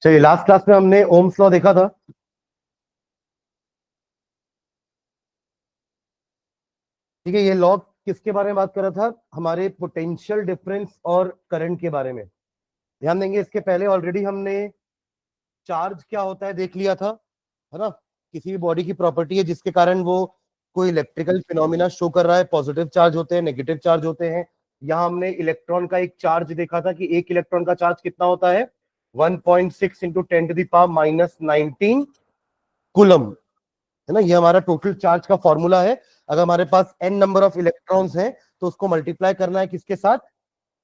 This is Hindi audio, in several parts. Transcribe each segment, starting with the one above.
चलिए, लास्ट क्लास में हमने ओम्स लॉ देखा था। ठीक है, ये लॉ किसके बारे में बात कर रहा था? हमारे पोटेंशियल डिफरेंस और करंट के बारे में। ध्यान देंगे, इसके पहले ऑलरेडी हमने चार्ज क्या होता है देख लिया था, है ना। किसी भी बॉडी की प्रॉपर्टी है जिसके कारण वो कोई इलेक्ट्रिकल फिनोमिना शो कर रहा है। पॉजिटिव चार्ज होते हैं, नेगेटिव चार्ज होते हैं। यहां हमने इलेक्ट्रॉन का एक चार्ज देखा था कि एक इलेक्ट्रॉन का चार्ज कितना होता है, 1.6 इंटू 10⁻⁻19 कूलम, है ना। ये हमारा टोटल चार्ज का फॉर्मूला है। अगर हमारे पास n नंबर ऑफ इलेक्ट्रॉन्स हैं तो उसको मल्टीप्लाई करना है किसके साथ?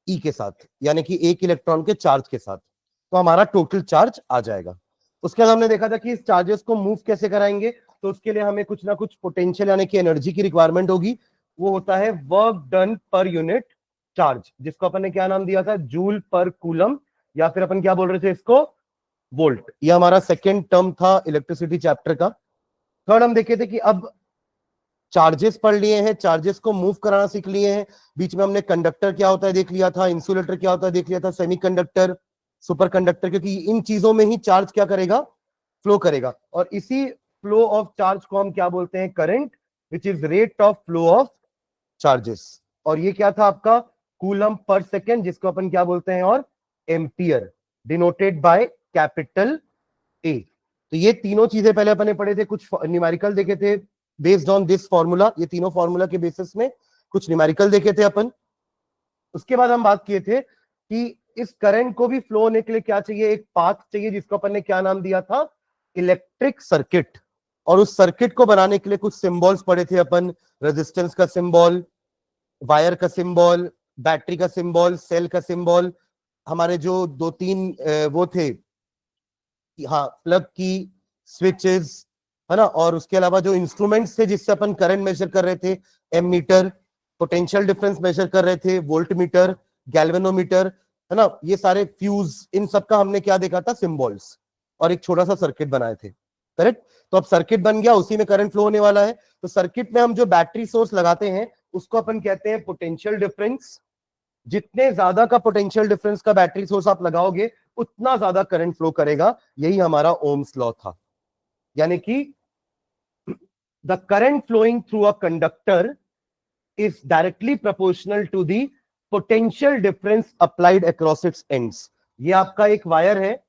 E के साथ, यानी कि एक इलेक्ट्रॉन के चार्ज के साथ, तो हमारा टोटल चार्ज आ जाएगा। उसके बाद हमने देखा था कि इस चार्जेस को मूव कैसे कराएंगे, तो उसके लिए हमें कुछ ना कुछ पोटेंशियल यानी कि एनर्जी की रिक्वायरमेंट होगी। वो होता है work done per unit charge, जिसको अपन ने क्या नाम दिया था? जूल पर कूलम, या फिर अपन क्या बोल रहे थे इसको? वोल्ट। ये हमारा सेकेंड टर्म था इलेक्ट्रिसिटी चैप्टर का। थर्ड हम देखे थे कि अब चार्जेस पढ़ लिए हैं, चार्जेस को मूव कराना सीख लिए हैं। बीच में हमने कंडक्टर क्या होता है देख लिया था, इंसुलेटर क्या होता है देख लिया था, सेमीकंडक्टर, सुपर कंडक्टर, क्योंकि इन चीजों में ही चार्ज क्या करेगा? फ्लो करेगा। और इसी फ्लो ऑफ चार्ज को हम क्या बोलते हैं? Current, which is rate of flow of charges. और ये क्या था आपका? कूलम पर सेकेंड, जिसको अपन क्या बोलते हैं? और ampere, denoted by capital A. तो ये तीनों चीजें पहले अपन ने पढ़े थे, कुछ न्यूमेरिकल देखे थे बेस्ड ऑन दिस फॉर्मूला। ये तीनों फॉर्मूला के बेसिस में कुछ न्यूमेरिकल देखे थे अपन। उसके बाद हम बात किए थे कि इस करंट को भी फ्लो होने के लिए क्या चाहिए? एक पाथ चाहिए, जिसको अपन ने क्या नाम दिया था? Electric circuit. और उस सर्किट को बनाने के लिए कुछ सिंबल्स पढ़े थे अपन, रेजिस्टेंस का सिंबल, वायर का सिंबल, बैटरी का सिंबल, सेल का सिंबल, हमारे जो दो तीन वो थे, हाँ, प्लग की, स्विचेस, है ना। और उसके अलावा जो इंस्ट्रूमेंट्स थे जिससे अपन करंट मेजर कर रहे थे, एमीटर, पोटेंशियल डिफरेंस मेजर कर रहे थे, वोल्ट मीटर, गैल्वेनोमीटर, है ना। ये सारे फ्यूज, इन सब का हमने क्या देखा था? सिंबल्स। और एक छोटा सा सर्किट बनाए थे, करेक्ट। तो अब सर्किट बन गया, उसी में करंट फ्लो होने वाला है। तो सर्किट में हम जो बैटरी सोर्स लगाते हैं उसको अपन कहते हैं पोटेंशियल डिफरेंस। जितने ज्यादा का पोटेंशियल डिफरेंस का बैटरी सोर्स आप लगाओगे उतना ज्यादा करंट फ्लो करेगा। यही हमारा ओम्स लॉ था। यानी कि the current flowing through a conductor is directly proportional to the potential difference applied across its ends. ये आपका एक वायर है,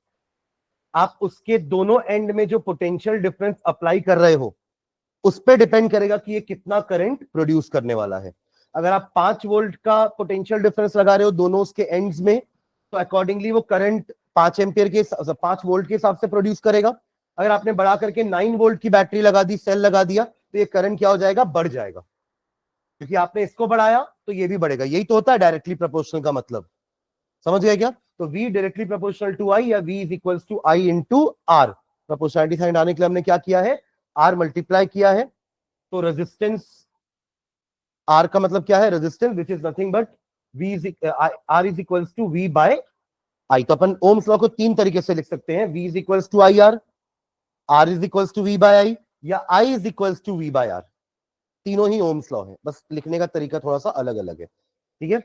आप उसके दोनों एंड में जो पोटेंशियल डिफरेंस अप्लाई कर रहे हो उस पर डिपेंड करेगा कि ये कितना करंट प्रोड्यूस करने वाला है। अगर आप 5 वोल्ट का पोटेंशियल डिफरेंस लगा रहे हो दोनों उसके एंड्स में, तो अकॉर्डिंगली वो करंट 5 एम्पियर के 5 वोल्ट के हिसाब से प्रोड्यूस करेगा। अगर आपने बढ़ा करके 9 वोल्ट की बैटरी लगा दी, सेल लगा दिया, तो ये करंट क्या हो जाएगा? बढ़ जाएगा, क्योंकि आपने इसको बढ़ाया तो ये भी बढ़ेगा। यही तो होता है डायरेक्टली प्रोपोर्शनल का मतलब, समझ गए क्या? तो V directly proportional to I, या V is equals to I into R. Proportionality sign आने के लिए हमने क्या किया है? R मल्टीप्लाई किया है। तो रेजिस्टेंस R का मतलब क्या है? Resistance, which is nothing but R is equals to V by I। तो अपन ओम्स लॉ को तीन तरीके से लिख सकते हैं, V is equals to IR, R is equals to V by I, या I is equals to V by R। तीनों ही ओम्स लॉ है, बस लिखने का तरीका थोड़ा सा अलग अलग है। ठीक है,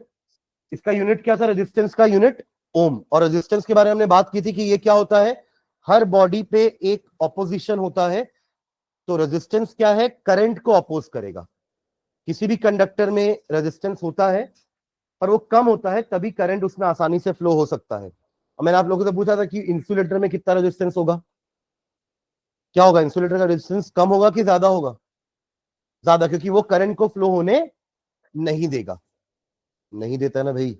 इसका यूनिट क्या था? रेजिस्टेंस का यूनिट ओम। और रेजिस्टेंस के बारे में हमने बात की थी कि ये क्या होता है? हर बॉडी पे एक ऑपोजिशन होता है। तो रेजिस्टेंस क्या है? करंट को अपोज करेगा। किसी भी कंडक्टर में रेजिस्टेंस होता है, पर वो कम होता है, तभी करंट उसमें आसानी से फ्लो हो सकता है। और मैंने आप लोगों से पूछा था कि इंसुलेटर में कितना रेजिस्टेंस होगा? क्या होगा? इंसुलेटर का रेजिस्टेंस कम होगा कि ज्यादा होगा? ज्यादा, क्योंकि वो करंट को फ्लो होने नहीं देगा। नहीं देता है ना भाई।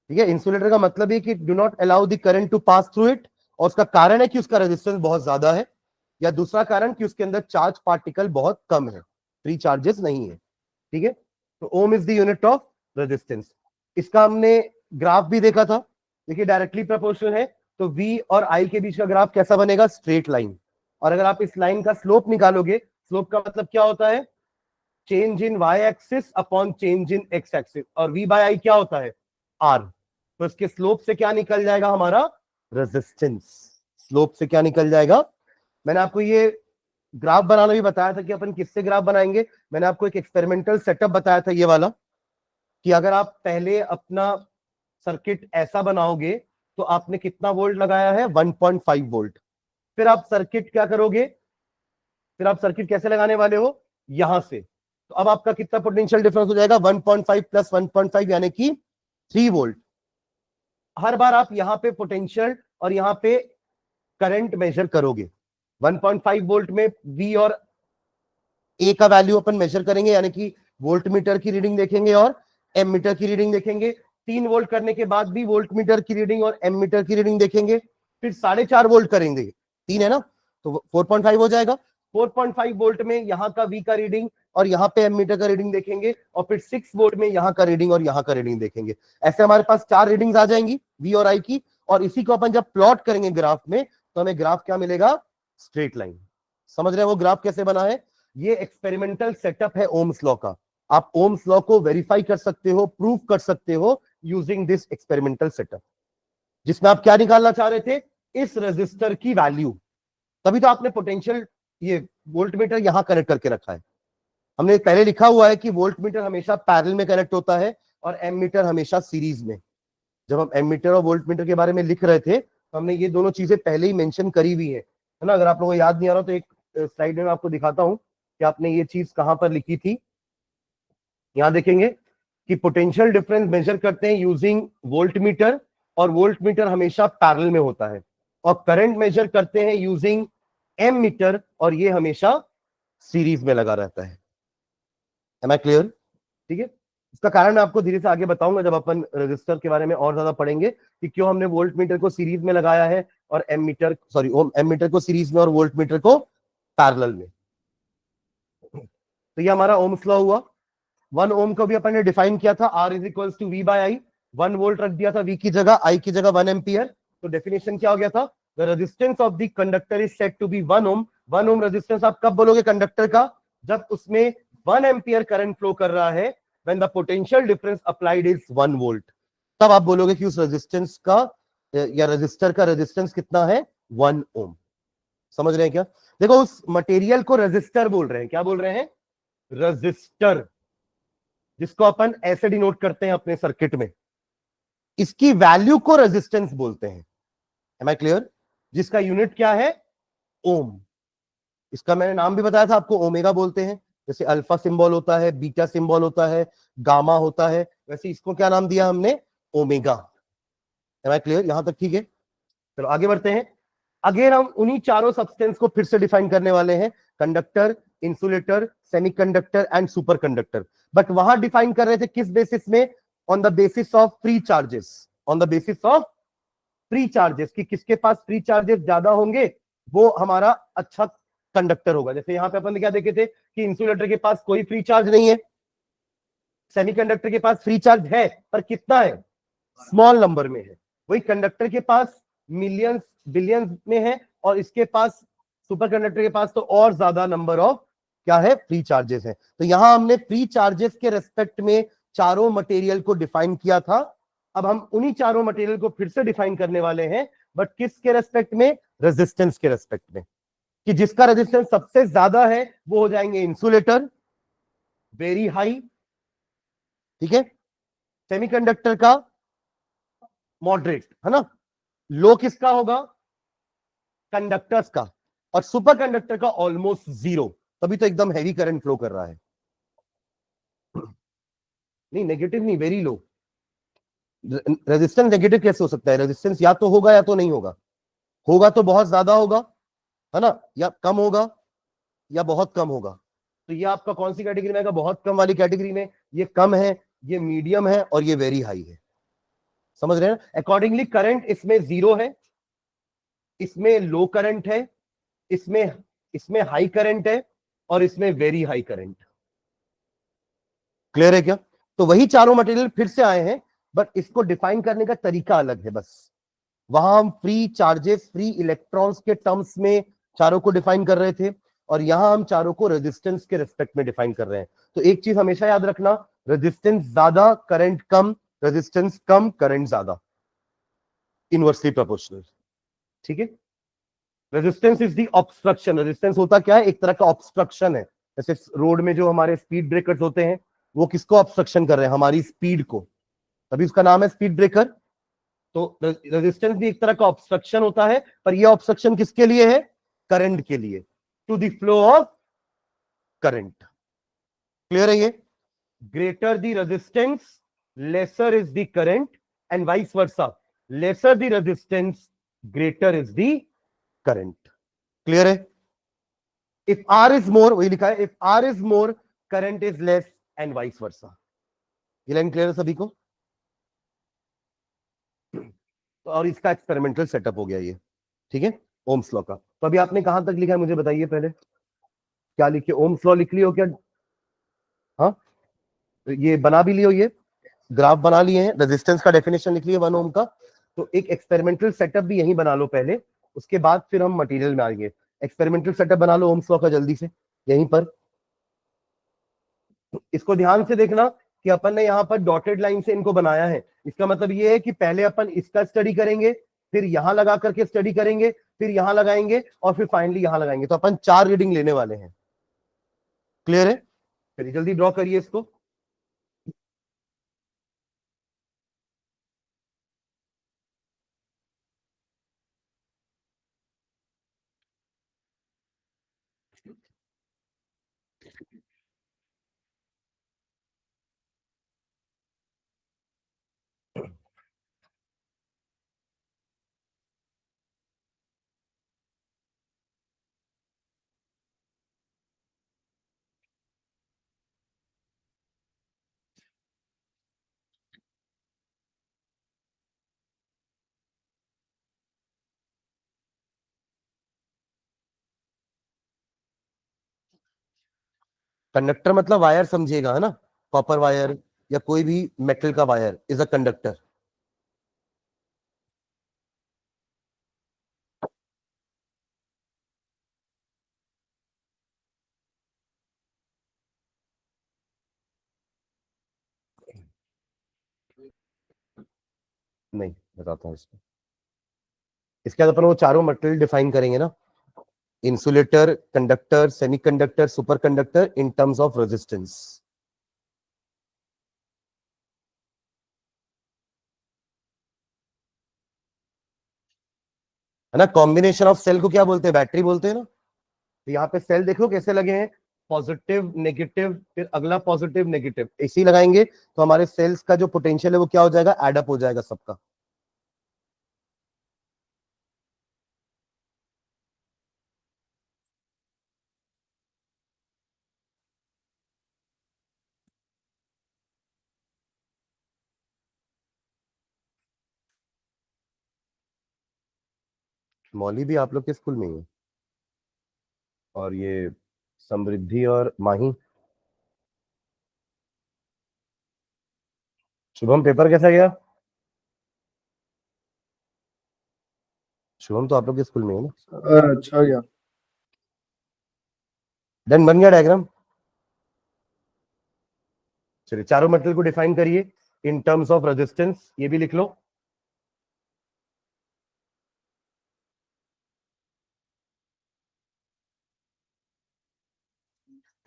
ठीक है, इंसुलेटर का मतलब है कि do not allow the current to pass through it. और उसका कारण है कि उसका रेजिस्टेंस बहुत ज्यादा है, या दूसरा कारण कि उसके अंदर चार्ज पार्टिकल बहुत कम है, फ्री चार्जेस नहीं है। ठीक है, तो ohm is the unit of resistance. इसका हमने ग्राफ भी देखा था। देखिए, डायरेक्टली प्रोपोर्शनल है, तो V और I के बीच का ग्राफ कैसा बनेगा? Straight line. और अगर आप इस लाइन का स्लोप निकालोगे, स्लोप का मतलब क्या होता है? Change in y axis upon change in x axis. और V बाय I क्या होता है? R। तो इसके स्लोप से क्या निकल जाएगा? हमारा रेजिस्टेंस। स्लोप से क्या निकल जाएगा? मैंने आपको ये ग्राफ बनाना भी बताया था कि अपन किससे ग्राफ बनाएंगे। मैंने आपको एक एक्सपेरिमेंटल सेटअप बताया था, ये वाला, कि अगर आप पहले अपना सर्किट ऐसा बनाओगे तो आपने कितना वोल्ट लगाया है? 1.5 वोल्ट। फिर आप सर्किट क्या करोगे? फिर आप सर्किट कैसे लगाने वाले हो? यहां से। तो अब आपका कितना पोटेंशियल डिफरेंस हो जाएगा? 1.5 प्लस 1.5 यानी कि 3 वोल्ट। हर बार आप यहां पे पोटेंशियल और यहां पे करंट मेजर करोगे। 1.5 वोल्ट में V और A का वैल्यू अपन मेजर करेंगे, यानी कि वोल्ट मीटर की रीडिंग देखेंगे और एम मीटर की रीडिंग देखेंगे। 3 वोल्ट करने के बाद भी वोल्ट मीटर की रीडिंग और एम मीटर की रीडिंग देखेंगे। फिर 4.5 वोल्ट करेंगे, 3 है ना, तो 4.5 हो जाएगा। 4.5 वोल्ट में यहाँ का V का रीडिंग और यहाँ पे एम मीटर का रीडिंग देखेंगे, और फिर 6 वोल्ट में यहाँ का रीडिंग और यहाँ का रीडिंग देखेंगे। ऐसे हमारे पास 4 रीडिंग्स आ जाएंगी V और I की, और इसी को अपन जब प्लॉट करेंगे ग्राफ में, तो हमें ग्राफ क्या मिलेगा? Straight line. समझ रहे हैं वो ग्राफ कैसे बना है? ये एक्सपेरिमेंटल सेटअप है ओम्स लॉ का। आप ओम्स लॉ को वेरीफाई कर सकते हो, प्रूव कर सकते हो यूजिंग दिस एक्सपेरिमेंटल सेटअप, जिसमें आप क्या निकालना चाह रहे थे? इस रेजिस्टर की वैल्यू। तभी तो आपने पोटेंशियल ये वोल्ट मीटर यहां कनेक्ट करके रखा है। हमने पहले लिखा हुआ है कि वोल्ट मीटर हमेशा पैरेलल में कनेक्ट होता है और एम मीटर हमेशा सीरीज में। जब हम एम मीटर और वोल्ट मीटर के बारे में लिख रहे थे, तो हमने ये दोनों चीजें पहले ही मेंशन करी हुई है ना। अगर आप लोगों को याद नहीं आ रहा तो एक स्लाइड में मैं आपको दिखाता हूं कि आपने ये चीज कहां पर लिखी थी। यहां देखेंगे कि पोटेंशियल डिफरेंस मेजर करते हैं यूजिंग वोल्ट मीटर, और वोल्ट मीटर हमेशा पैरेलल में होता है। और करंट मेजर करते हैं यूजिंग एम मीटर, और ये हमेशा सीरीज में लगा रहता है। Am I clear? ठीक है। इसका कारण मैं आपको धीरे से आगे बताऊंगा जब अपन रजिस्टर के बारे में और ज्यादा पढ़ेंगे कि क्यों हमने वोल्ट मीटर को सीरीज में लगाया है और एम मीटर को सीरीज में और वोल्ट मीटर को पैरेलल में। तो ये हमारा ओम्स लॉ हुआ। 1 ओम को भी अपन ने डिफाइन किया था, R is equal to V by I. 1 volt रख दिया था V की जगह, I की जगह 1 एम्पियर। तो डेफिनेशन क्या हो गया था? The resistance of the conductor is said to be 1 ohm. 1 ohm resistance आप कब बोलोगे कंडक्टर का? जब उसमें 1 एम्पियर करंट फ्लो कर रहा है, when the potential difference applied is 1 volt. तब आप बोलोगे कि उस रेजिस्टेंस का या रेजिस्टर का रेजिस्टेंस कितना है? 1 ओम। समझ रहे हैं क्या? देखो, उस मटेरियल को रेजिस्टर बोल रहे हैं। क्या बोल रहे हैं? रेजिस्टर, जिसको अपन ऐसे डिनोट करते हैं अपने सर्किट में। इसकी वैल्यू को रेजिस्टेंस बोलते हैं। Am I clear? जिसका यूनिट क्या है? ओम। इसका मैंने नाम भी बताया था आपको, ओमेगा बोलते हैं। जैसे अल्फा सिंबल होता है, बीटा सिंबल होता है, गामा होता है, वैसे इसको क्या नाम दिया हमने? ओमेगा। Am I clear? यहां तक ठीक है? चलो आगे बढ़ते हैं। अगेन हम उन्हीं चारों सब्सटेंस को फिर से डिफाइन करने वाले हैं, conductor, insulator, semiconductor and super conductor. But वहां डिफाइन कर रहे थे किस बेसिस में? On the basis of free charges. On the basis of free charges, कि किसके पास फ्री चार्जेस ज्यादा होंगे वो हमारा अच्छा कंडक्टर होगा। जैसे यहां पे अपन क्या देखे थे कि इंसुलेटर के पास कोई फ्री चार्ज नहीं है, सेमीकंडक्टर के पास फ्री चार्ज है, पर कितना है? स्मॉल नंबर में है। वही कंडक्टर के पास मिलियंस बिलियंस में है, और इसके पास, सुपर कंडक्टर के पास तो और ज्यादा नंबर ऑफ क्या है? फ्री चार्जेस है। तो यहां हमने फ्री चार्जेस के रेस्पेक्ट में चारों मटेरियल को डिफाइन किया था। अब हम उन्हीं चारों मटेरियल को फिर से डिफाइन करने वाले हैं, बट किसके रेस्पेक्ट में? रेजिस्टेंस के रेस्पेक्ट में। कि जिसका रेजिस्टेंस सबसे ज्यादा है वो हो जाएंगे इंसुलेटर, वेरी हाई, ठीक है। सेमीकंडक्टर का मॉडरेट, है ना। लो किसका होगा? कंडक्टर्स का। और सुपर कंडक्टर का ऑलमोस्ट जीरो, तभी तो एकदम हैवी करंट फ्लो कर रहा है। नहीं, नेगेटिव नहीं, वेरी लो। रेजिस्टेंस नेगेटिव कैसे हो सकता है? रेजिस्टेंस या तो होगा या तो नहीं होगा। होगा तो बहुत ज्यादा होगा, है ना, या कम होगा या बहुत कम होगा। तो ये आपका कौन सी कैटेगरी में आएगा? बहुत कम वाली कैटेगरी में। ये कम है, ये मीडियम है, और ये वेरी हाई है। समझ रहे हैं? अकॉर्डिंगली करंट इसमें जीरो है, इसमें लो करंट है, इसमें इसमें हाई करंट है, और इसमें वेरी हाई करंट। क्लियर है क्या? तो वही चारों मटेरियल फिर से आए हैं, बट इसको डिफाइन करने का तरीका अलग है बस। वहां हम फ्री चार्जेस, फ्री इलेक्ट्रॉन्स के टर्म्स में चारों को डिफाइन कर रहे थे, और यहां हम चारों को रेजिस्टेंस के रिस्पेक्ट में डिफाइन कर रहे हैं। तो एक चीज हमेशा याद रखना, रेजिस्टेंस ज्यादा करंट कम, रेजिस्टेंस कम करंट ज्यादा, इनवर्सली प्रोपोर्शनल। ठीक है। Resistance is the obstruction. Resistance होता क्या है? एक तरह का ऑब्स्ट्रक्शन है। जैसे रोड में जो हमारे स्पीड ब्रेकर्स होते हैं, वो किसको ऑब्स्ट्रक्शन कर रहे हैं? हमारी स्पीड को, तभी उसका नाम है स्पीड ब्रेकर। तो रेजिस्टेंस भी एक तरह का ऑब्स्ट्रक्शन होता है, पर ये ऑब्स्ट्रक्शन किसके लिए है? करंट के लिए, to the flow of current. Clear है ये? Greater the resistance lesser is the current, and vice versa, lesser the resistance greater is the current. Clear है? इफ आर इज मोर, वही लिखा है, if R is more current is less, and vice versa. ये लाइन क्लियर है सभी को? तो और इसका एक्सपेरिमेंटल सेटअप हो गया ये, ठीक है, ओम्स लॉ का। तो अभी आपने कहां तक लिखा है मुझे बताइए पहले, क्या लिखे? ओम्स लॉ लिख लियो क्या? हाँ, ये बना भी लियो, ये ग्राफ बना लिए हैं, रेजिस्टेंस का डेफिनेशन लिख लिए 1 ओम का। तो एक एक्सपेरिमेंटल सेटअप भी यहीं बना लो पहले, उसके बाद फिर हम मटेरियल में आएंगे। एक्सपेरिमेंटल सेटअप बना लो ओम्स लॉ का जल्दी से यहीं पर। इसको ध्यान से देखना कि अपन ने यहाँ पर डॉटेड लाइन से इनको बनाया है। इसका मतलब ये है कि पहले अपन इसका स्टडी करेंगे, फिर यहां लगा करके स्टडी करेंगे, फिर यहां लगाएंगे, और फिर फाइनली यहां लगाएंगे। तो अपन 4 रीडिंग लेने वाले हैं। क्लियर है? चलिए जल्दी ड्रॉ करिए इसको। कंडक्टर मतलब वायर समझिएगा, है ना? कॉपर वायर या कोई भी मेटल का वायर इज अ कंडक्टर। नहीं, बताता हूँ इसको। इसके बाद अपन वो चारों मटेरियल डिफाइन करेंगे ना, insulator, conductor, semiconductor, super conductor, in terms of resistance. है ना? कॉम्बिनेशन ऑफ सेल को क्या बोलते हैं? बैटरी बोलते हैं ना। तो यहाँ पे सेल देखो कैसे लगे हैं, पॉजिटिव नेगेटिव, फिर अगला पॉजिटिव नेगेटिव, इसी लगाएंगे तो हमारे सेल्स का जो पोटेंशियल है वो क्या हो जाएगा? एडअप हो जाएगा सबका। मौली भी आप लोग के स्कूल में ही है? और ये समृद्धि और माही? शुभम पेपर कैसा गया? शुभम तो आप लोग के स्कूल में है ना? अच्छा गया। देन बन गया डायग्राम। चलिए चारों मटेरियल को डिफाइन करिए इन टर्म्स ऑफ रेजिस्टेंस, ये भी लिख लो।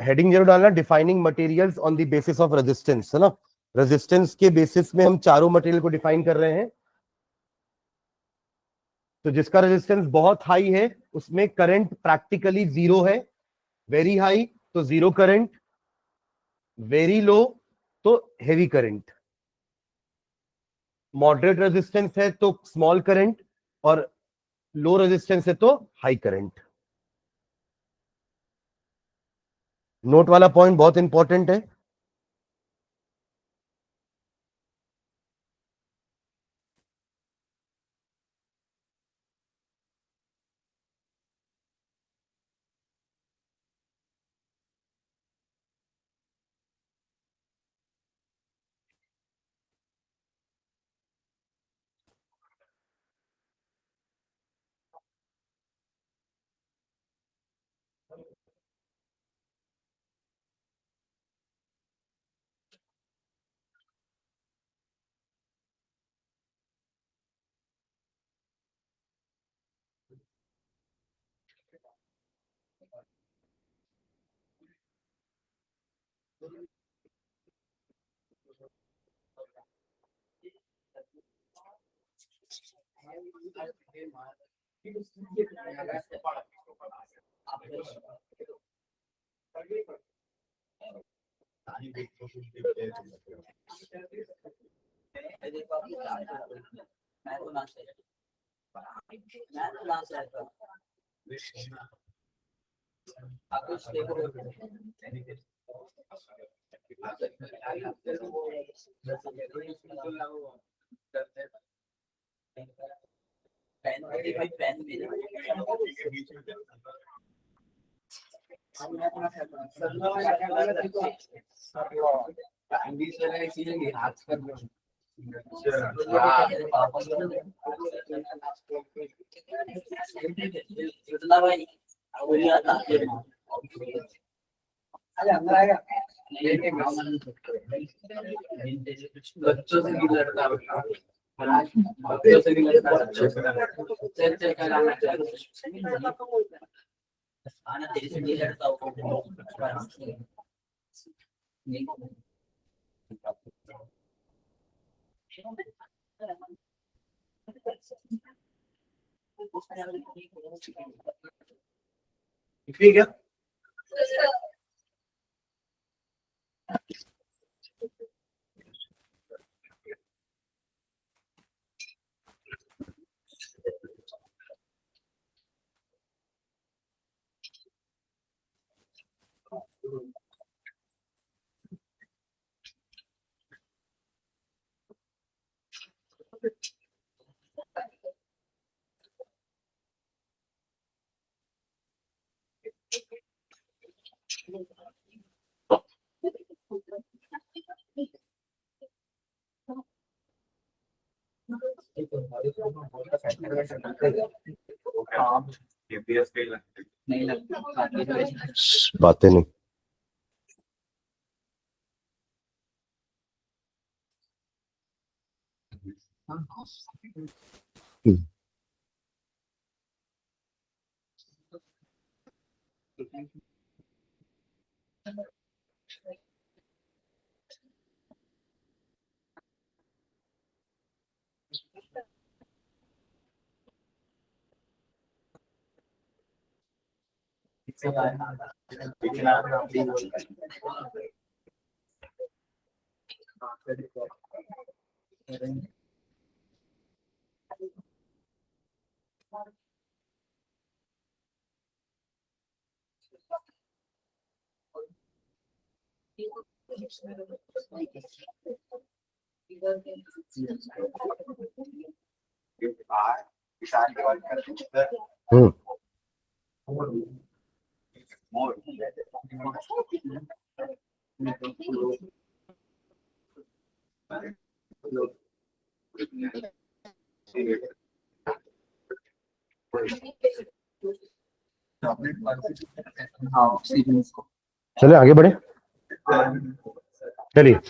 हेडिंग जरूर डालना, defining materials on the basis of resistance, है ना? रेजिस्टेंस के बेसिस में हम चारों मटेरियल को डिफाइन कर रहे हैं। तो जिसका रेजिस्टेंस बहुत हाई है उसमें करंट प्रैक्टिकली जीरो है, वेरी हाई तो जीरो करंट, वेरी लो तो हेवी करंट, मॉडरेट रेजिस्टेंस है तो स्मॉल करंट, और लो रेजिस्टेंस है तो हाई करंट। नोट वाला पॉइंट बहुत इंपॉर्टेंट है। बच्चों से भी लड़ता बच्चों से भी लड़ता आना तेरे से नहीं लड़ता ठीक है। बातें नहीं। चले आगे बढ़े। चलिए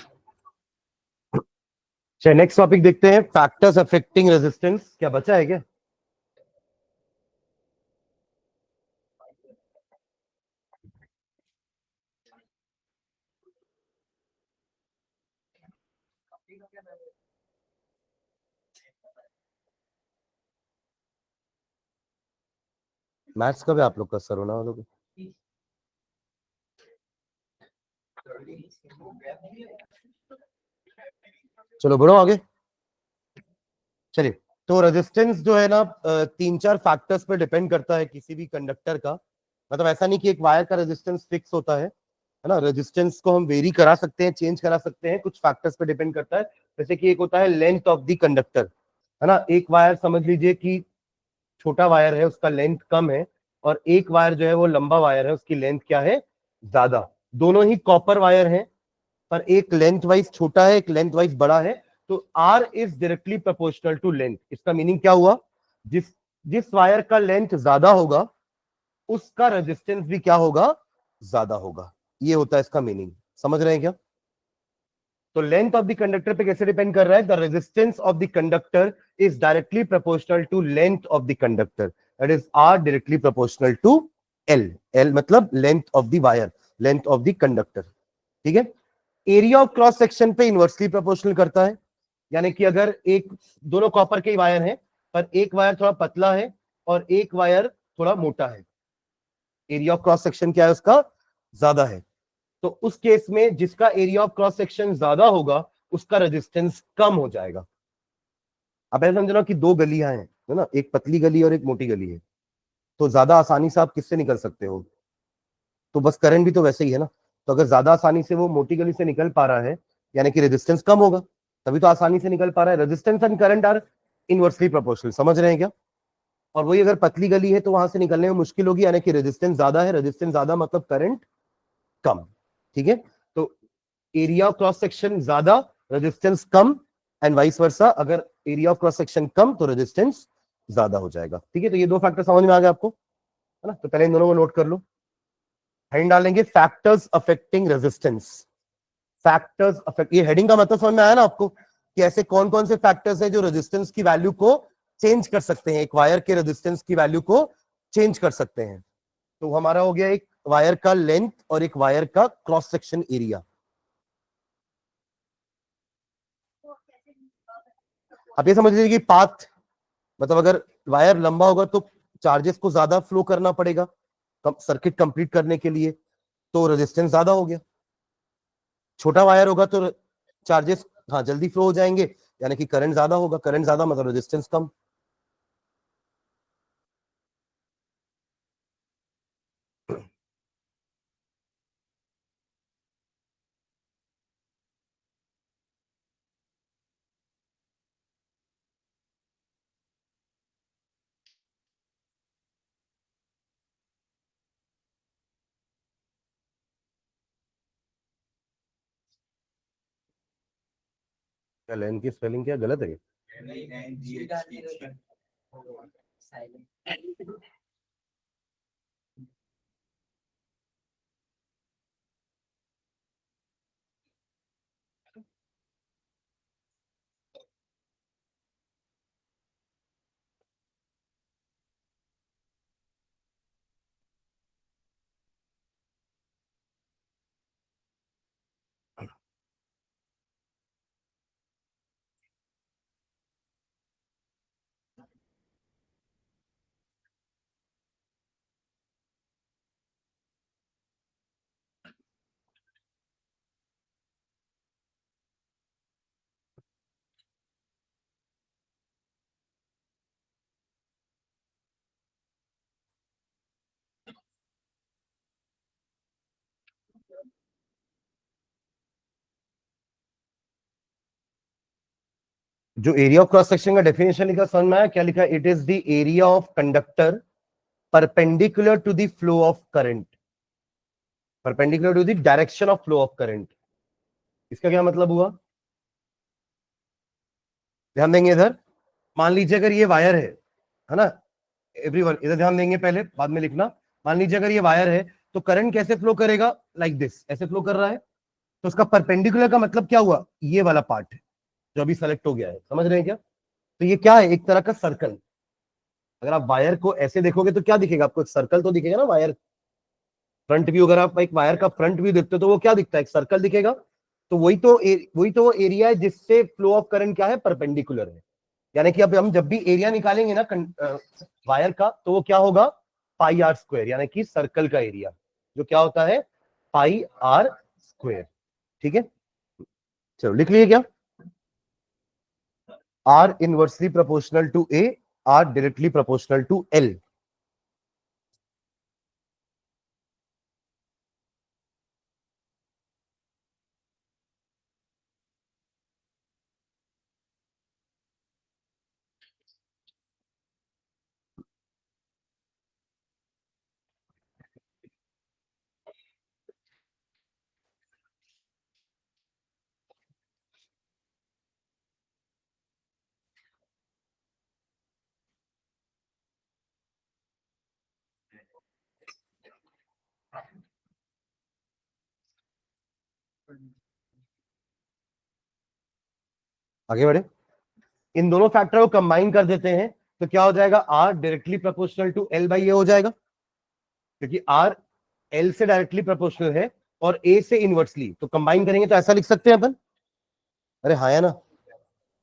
नेक्स्ट टॉपिक देखते हैं, फैक्टर्स अफेक्टिंग रेजिस्टेंस। क्या बचा है क्या? मैथ्स कब है आप लोग का? सर होना वालों को चलो बढ़ो आगे। चलिए, तो रेजिस्टेंस जो है ना 3-4 फैक्टर्स पे डिपेंड करता है किसी भी कंडक्टर का। मतलब ऐसा नहीं कि एक वायर का रेजिस्टेंस फिक्स होता है ना। रेजिस्टेंस को हम वेरी करा सकते हैं, चेंज करा सकते हैं, कुछ फैक्टर्स पे डिपेंड करता है। जैसे कि एक होता है लेंथ ऑफ द कंडक्टर, है ना। एक वायर समझ लीजिए कि छोटा वायर है, उसका लेंथ कम है, और एक वायर जो है वो लंबा वायर है, उसकी लेंथ क्या है? ज्यादा। दोनों ही कॉपर वायर हैं, पर एक लेंथ वाइज छोटा है, एक लेंथ वाइज बड़ा है। तो R is directly proportional to length. इसका मीनिंग क्या हुआ? जिस जिस वायर का लेंथ ज्यादा होगा उसका रेजिस्टेंस भी क्या होगा? ज्यादा होगा। ये होता है इसका मीनिंग। समझ रहे हैं क्या? तो लेंथ ऑफ द कंडक्टर पे कैसे डिपेंड कर रहा है? The resistance of the conductor is directly proportional to length of the conductor, that is R directly proportional to L. L मतलब length of the wire, length of the conductor. ठीक है। एरिया ऑफ क्रॉस सेक्शन पे इनवर्सली प्रोपोर्शनल करता है। यानी कि अगर एक दोनों कॉपर के वायर हैं पर एक वायर थोड़ा पतला है और एक वायर थोड़ा मोटा है, एरिया ऑफ क्रॉस सेक्शन क्या है उसका ज्यादा है। तो उस केस में जिसका एरिया ऑफ क्रॉस सेक्शन ज्यादा होगा उसका रेजिस्टेंस कम हो जाएगा। अब ऐसा समझना कि दो गलियां हैं, है ना, एक पतली गली और एक मोटी गली है, तो ज्यादा आसानी से आप किससे निकल सकते हो, तो बस करंट भी तो वैसे ही है ना। तो अगर ज्यादा आसानी से वो मोटी गली से निकल पा रहा है यानी कि रेजिस्टेंस कम होगा, तभी तो आसानी से निकल पा रहा है। Resistance and current are inversely proportional, समझ रहे हैं क्या। और वही अगर पतली गली है तो वहां से निकलने में मुश्किल होगी, यानी कि रेजिस्टेंस ज्यादा है, रेजिस्टेंस ज्यादा मतलब करंट कम। ठीक है, तो एरिया ऑफ क्रॉस सेक्शन ज्यादा, रेजिस्टेंस कम, एंड वाइस वर्सा, अगर एरिया ऑफ क्रॉस सेक्शन कम तो रेजिस्टेंस ज्यादा हो जाएगा। ठीक है, तो ये दो फैक्टर समझ में आ गया आपको, है ना। तो पहले इन दोनों को नोट कर लो। हेडिंग डालेंगे factors affecting resistance. Factors affect, ये हेडिंग का मतलब समझ में आया ना आपको, कि ऐसे कौन कौन से फैक्टर्स है जो रेजिस्टेंस की वैल्यू को चेंज कर सकते हैं, एक वायर के रेजिस्टेंस की वैल्यू को चेंज कर सकते हैं। तो हमारा हो गया एक वायर का लेंथ और एक वायर का क्रॉस सेक्शन एरिया। आप ये समझ लीजिए कि पाथ, मतलब अगर वायर लंबा होगा तो चार्जेस को ज्यादा फ्लो करना पड़ेगा सर्किट कंप्लीट करने के लिए, तो रेजिस्टेंस ज्यादा हो गया। छोटा वायर होगा तो चार्जेस हाँ जल्दी फ्लो हो जाएंगे, यानी कि करंट ज्यादा होगा, करंट ज्यादा मतलब रेजिस्टेंस कम। क्या लेन की स्पेलिंग क्या गलत है क्या? जो एरिया ऑफ क्रॉस सेक्शन का डेफिनेशन लिखा समझ में आया, क्या लिखा, it is the area of conductor perpendicular to the flow of current, perpendicular to the direction of flow of current. इसका क्या मतलब हुआ, ध्यान देंगे इधर। मान लीजिए अगर ये वायर है ना, एवरीवन इधर ध्यान देंगे, पहले बाद में लिखना। मान लीजिए अगर ये वायर है तो करंट कैसे फ्लो करेगा, लाइक दिस, ऐसे फ्लो कर रहा है। तो उसका परपेंडिकुलर का मतलब क्या हुआ, ये वाला पार्ट है जो अभी सेलेक्ट हो गया है, समझ रहे हैं क्या। तो ये क्या है, एक तरह का सर्कल। अगर आप वायर को ऐसे देखोगे तो क्या दिखेगा आपको, एक सर्कल तो दिखेगा ना वायर। फ्रंट व्यू, अगर आप एक वायर का फ्रंट व्यू देखते हो तो वो क्या दिखता है, एक सर्कल दिखेगा। तो वही तो वो एरिया है जिससे फ्लो ऑफ करंट क्या है, परपेंडिकुलर है। यानी कि अब हम जब भी एरिया निकालेंगे ना वायर का, तो वो क्या होगा, पाई आर स्क्वायर, यानी कि सर्कल का एरिया जो क्या होता है, पाई आर स्क्वायर। ठीक है, चलो लिख लीजिए क्या, R inversely proportional to A, R directly proportional to L. आगे बढ़े, इन दोनों फैक्टर को कंबाइन कर देते हैं तो क्या हो जाएगा, R directly proportional to L by A हो जाएगा, क्योंकि आर एल से डायरेक्टली प्रोपोर्शनल है और ए से इनवर्सली, तो कंबाइन करेंगे तो ऐसा लिख सकते हैं अपन, अरे हाँ या ना।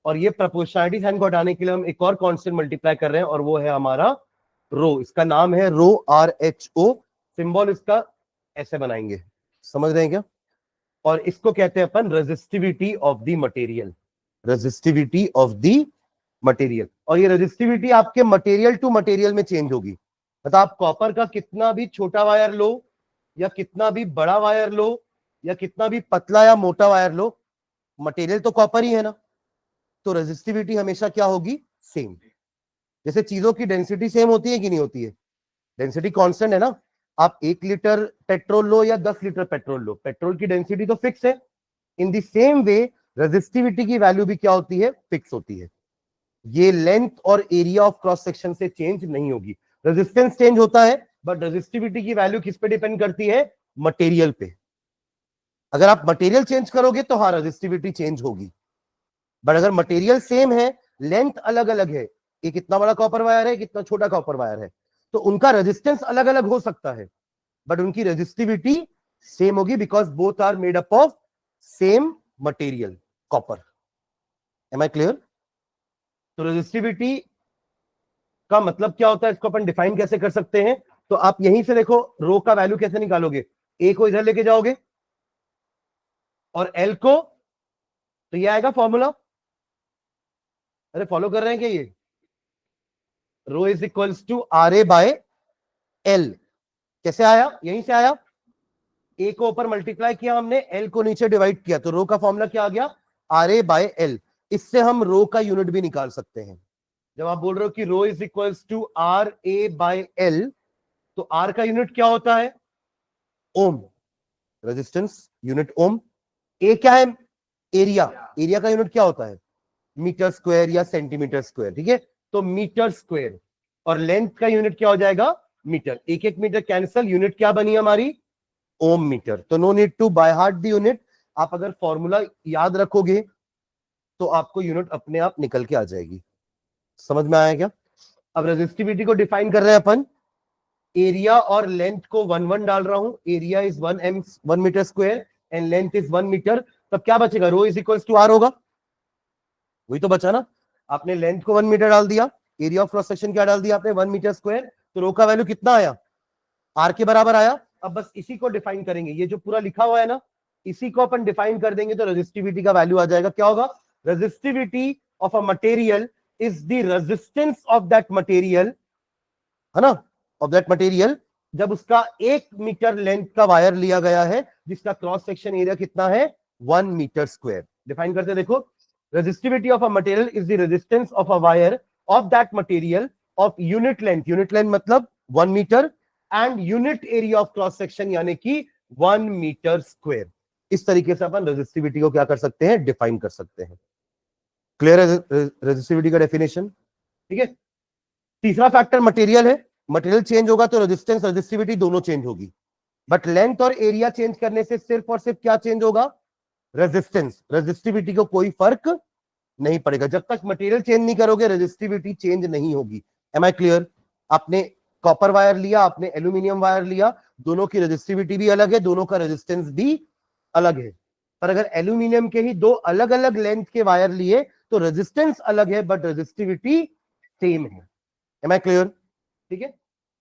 और ये प्रोपोर्शनलिटी साइन को हटाने के लिए हम एक और कांस्टेंट मल्टीप्लाई कर रहे हैं और वो है हमारा रो। इसका नाम है रो, RHO। सिंबल इसका ऐसे बनाएंगे, समझ रहे हैं क्या? और इसको कहते हैं अपन resistivity of the material, resistivity of the material. और ये रेजिस्टिविटी आपके मटेरियल टू मटेरियल में चेंज होगी। मतलब आप कॉपर का कितना भी छोटा वायर लो या कितना भी बड़ा वायर लो या कितना भी पतला या मोटा वायर लो, मटेरियल तो कॉपर ही है ना, तो रेजिस्टिविटी हमेशा क्या होगी? सेम। जैसे चीजों की डेंसिटी सेम होती है कि नहीं होती है? डेंसिटी कांस्टेंट है ना। आप 1 लीटर पेट्रोल लो या 10 लीटर पेट्रोल लो, पेट्रोल की डेंसिटी तो फिक्स है। In the same way resistivity की वैल्यू भी क्या होती है? फिक्स होती है। ये लेंथ और एरिया ऑफ क्रॉस सेक्शन से चेंज नहीं होगी। रेजिस्टेंस चेंज होता है बट रेजिस्टिविटी की वैल्यू किस पे डिपेंड करती है? मटेरियल पे। अगर आप मटेरियल चेंज करोगे तो हाँ रेजिस्टिविटी चेंज होगी, बट अगर मटेरियल सेम है, लेंथ अलग अलग है, एक कितना बड़ा कॉपर वायर है, कितना छोटा कॉपर वायर है, तो उनका रेजिस्टेंस अलग अलग हो सकता है बट उनकी रेजिस्टिविटी सेम होगी because both are made up of same material, copper. Am I clear? तो रेजिस्टिविटी का मतलब क्या होता है, इसको अपन डिफाइन कैसे कर सकते हैं? तो आप यहीं से देखो रो का वैल्यू कैसे निकालोगे। ए को इधर लेके जाओगे और एल को, तो ये आएगा फॉर्मूला। अरे फॉलो कर रहे हैं क्या ये? Rho is equals to RA by L। कैसे आया? यहीं से आया। ए को ऊपर मल्टीप्लाई किया हमने, एल को नीचे डिवाइड किया, तो रो का फॉर्मूला क्या आ गया? RA by L। इससे हम रो का यूनिट भी निकाल सकते हैं। जब आप बोल रहे हो कि rho is equals to RA by L, तो R का यूनिट क्या होता है? ओम। रेजिस्टेंस यूनिट ओम। ए क्या है? एरिया। एरिया का यूनिट क्या होता है? मीटर स्क्वायर या सेंटीमीटर स्क्वायर, ठीक है? तो मीटर स्क्वायर। और लेंथ का यूनिट क्या हो जाएगा? मीटर। एक एक मीटर कैंसिल, यूनिट क्या बनी हमारी? Ohm metre. तो no need to by heart the unit. आप अगर फॉर्मूला याद रखोगे तो आपको यूनिट अपने आप निकल के आ जाएगी। समझ में आया क्या? अब रेजिस्टिविटी को डिफाइन कर रहे हैं अपन। एरिया और लेंथ को 1 1 डाल रहा हूं। Area is 1 metre square and length is 1 metre. तब क्या बचेगा? Rho is equals to R होगा। वही तो बचा ना। आपने लेंथ को 1 मीटर डाल दिया, एरिया ऑफ क्रॉस सेक्शन क्या डाल दिया आपने? 1 मीटर स्क्वायर। तो रो का वैल्यू कितना आया? R के बराबर आया। अब बस इसी को डिफाइन करेंगे, ये जो पूरा लिखा हुआ है ना, इसी को अपन डिफाइन कर देंगे तो रेजिस्टिविटी का वैल्यू आ जाएगा। क्या होगा? Resistivity of a material is the resistance of that material, है ना, ऑफ दैट मटेरियल, जब उसका 1 मीटर लेंथ का वायर लिया गया है जिसका क्रॉस सेक्शन एरिया कितना है? 1 मीटर स्क्वायर। डिफाइन करते देखो, resistivity of a material is the resistance of a wire of that material of unit length, unit length मतलब 1 metre, and unit area of cross section यानी कि 1 मीटर स्क्वायर। इस तरीके से अपन रेजिस्टिविटी को क्या कर सकते हैं? डिफाइन कर सकते हैं। क्लियर है रेजिस्टिविटी का डेफिनेशन? ठीक है। तीसरा फैक्टर मटेरियल है। मटेरियल चेंज होगा तो रेजिस्टेंस रेजिस्टिविटी दोनों चेंज होगी, बट लेंथ और एरिया चेंज करने से सिर्फ और सिर्फ क्या चेंज होगा? रेजिस्टेंस। रेजिस्टिविटी को कोई फर्क नहीं पड़ेगा। जब तक मटेरियल चेंज नहीं करोगे रेजिस्टिविटी चेंज नहीं होगी। Am I clear? आपने कॉपर वायर लिया, आपने एल्यूमिनियम वायर लिया, दोनों की रेजिस्टिविटी भी अलग है, दोनों का रेजिस्टेंस भी अलग है। पर अगर एल्यूमिनियम के ही दो अलग अलग लेंथ के वायर लिए तो रेजिस्टेंस अलग है बट रेजिस्टिविटी सेम है। Am I clear? ठीक है।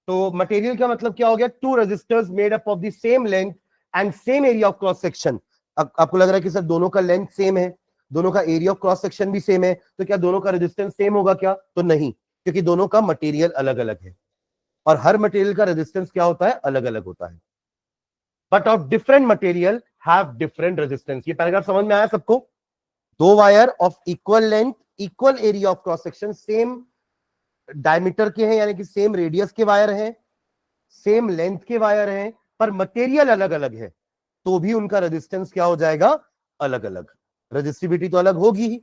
तो मटेरियल का मतलब क्या हो गया? Two resistors made up of the same length and same area of cross section. आपको लग रहा है कि सर दोनों का लेंथ सेम है, दोनों का एरिया ऑफ क्रॉस सेक्शन भी सेम है, तो क्या दोनों का रेजिस्टेंस सेम होगा क्या? तो नहीं, क्योंकि दोनों का मटेरियल अलग अलग है और हर मटेरियल का रेजिस्टेंस क्या होता है? अलग अलग होता है। But of different material have different resistance. ये पैराग्राफ समझ में आया सबको? दो wire of equal length, equal area of cross section, same diameter के हैं यानी कि सेम रेडियस के वायर हैं, सेम लेंथ के वायर हैं, पर मटेरियल अलग अलग है, तो भी उनका रेजिस्टेंस क्या हो जाएगा? अलग अलग। रेजिस्टिविटी तो अलग होगी ही।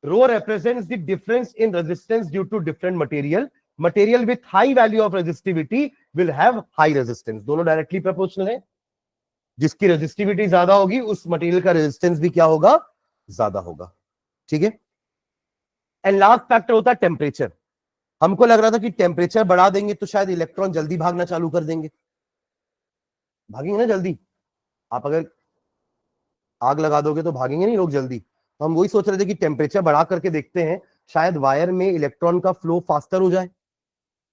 रो represents the difference in resistance due to different material. Material with high value of resistivity will have high resistance. दोनों डायरेक्टली प्रोपोर्शनल है। जिसकी रेजिस्टिविटी ज्यादा होगी उस मटेरियल का रेजिस्टेंस भी क्या होगा? ज्यादा होगा। ठीक है। एंड लास्ट फैक्टर होता है टेम्परेचर। हमको लग रहा था कि टेम्परेचर बढ़ा देंगे तो शायद इलेक्ट्रॉन जल्दी भागना चालू कर देंगे। भागेंगे ना जल्दी? आप अगर आग लगा दोगे तो भागेंगे नहीं लोग जल्दी? तो हम वही सोच रहे थे कि टेम्परेचर बढ़ा करके देखते हैं, शायद वायर में इलेक्ट्रॉन का फ्लो फास्टर हो जाए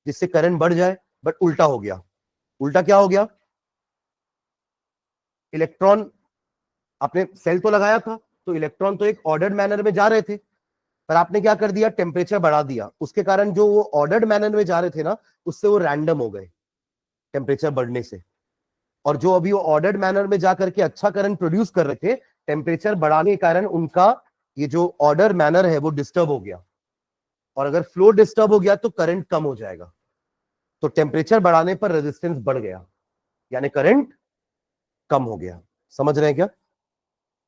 जिससे करंट बढ़ जाए, बट उल्टा हो गया। उल्टा क्या हो गया? इलेक्ट्रॉन, आपने सेल तो लगाया था, तो इलेक्ट्रॉन तो एक ऑर्डर्ड मैनर में जा रहे थे, पर आपने क्या कर दिया? टेम्परेचर बढ़ा दिया। उसके कारण जो वो ऑर्डर्ड मैनर में जा रहे थे ना, उससे वो रैंडम हो गए टेम्परेचर बढ़ने से। और जो अभी वो ऑर्डर्ड मैनर में जाकर के अच्छा करंट प्रोड्यूस कर रहे थे, टेम्परेचर बढ़ाने के कारण उनका ये जो ऑर्डर मैनर है वो डिस्टर्ब हो गया। और अगर फ्लो डिस्टर्ब हो गया तो करंट कम हो जाएगा। तो टेम्परेचर बढ़ाने पर रेजिस्टेंस बढ़ गया, यानी करंट कम हो गया। समझ रहे हैं क्या?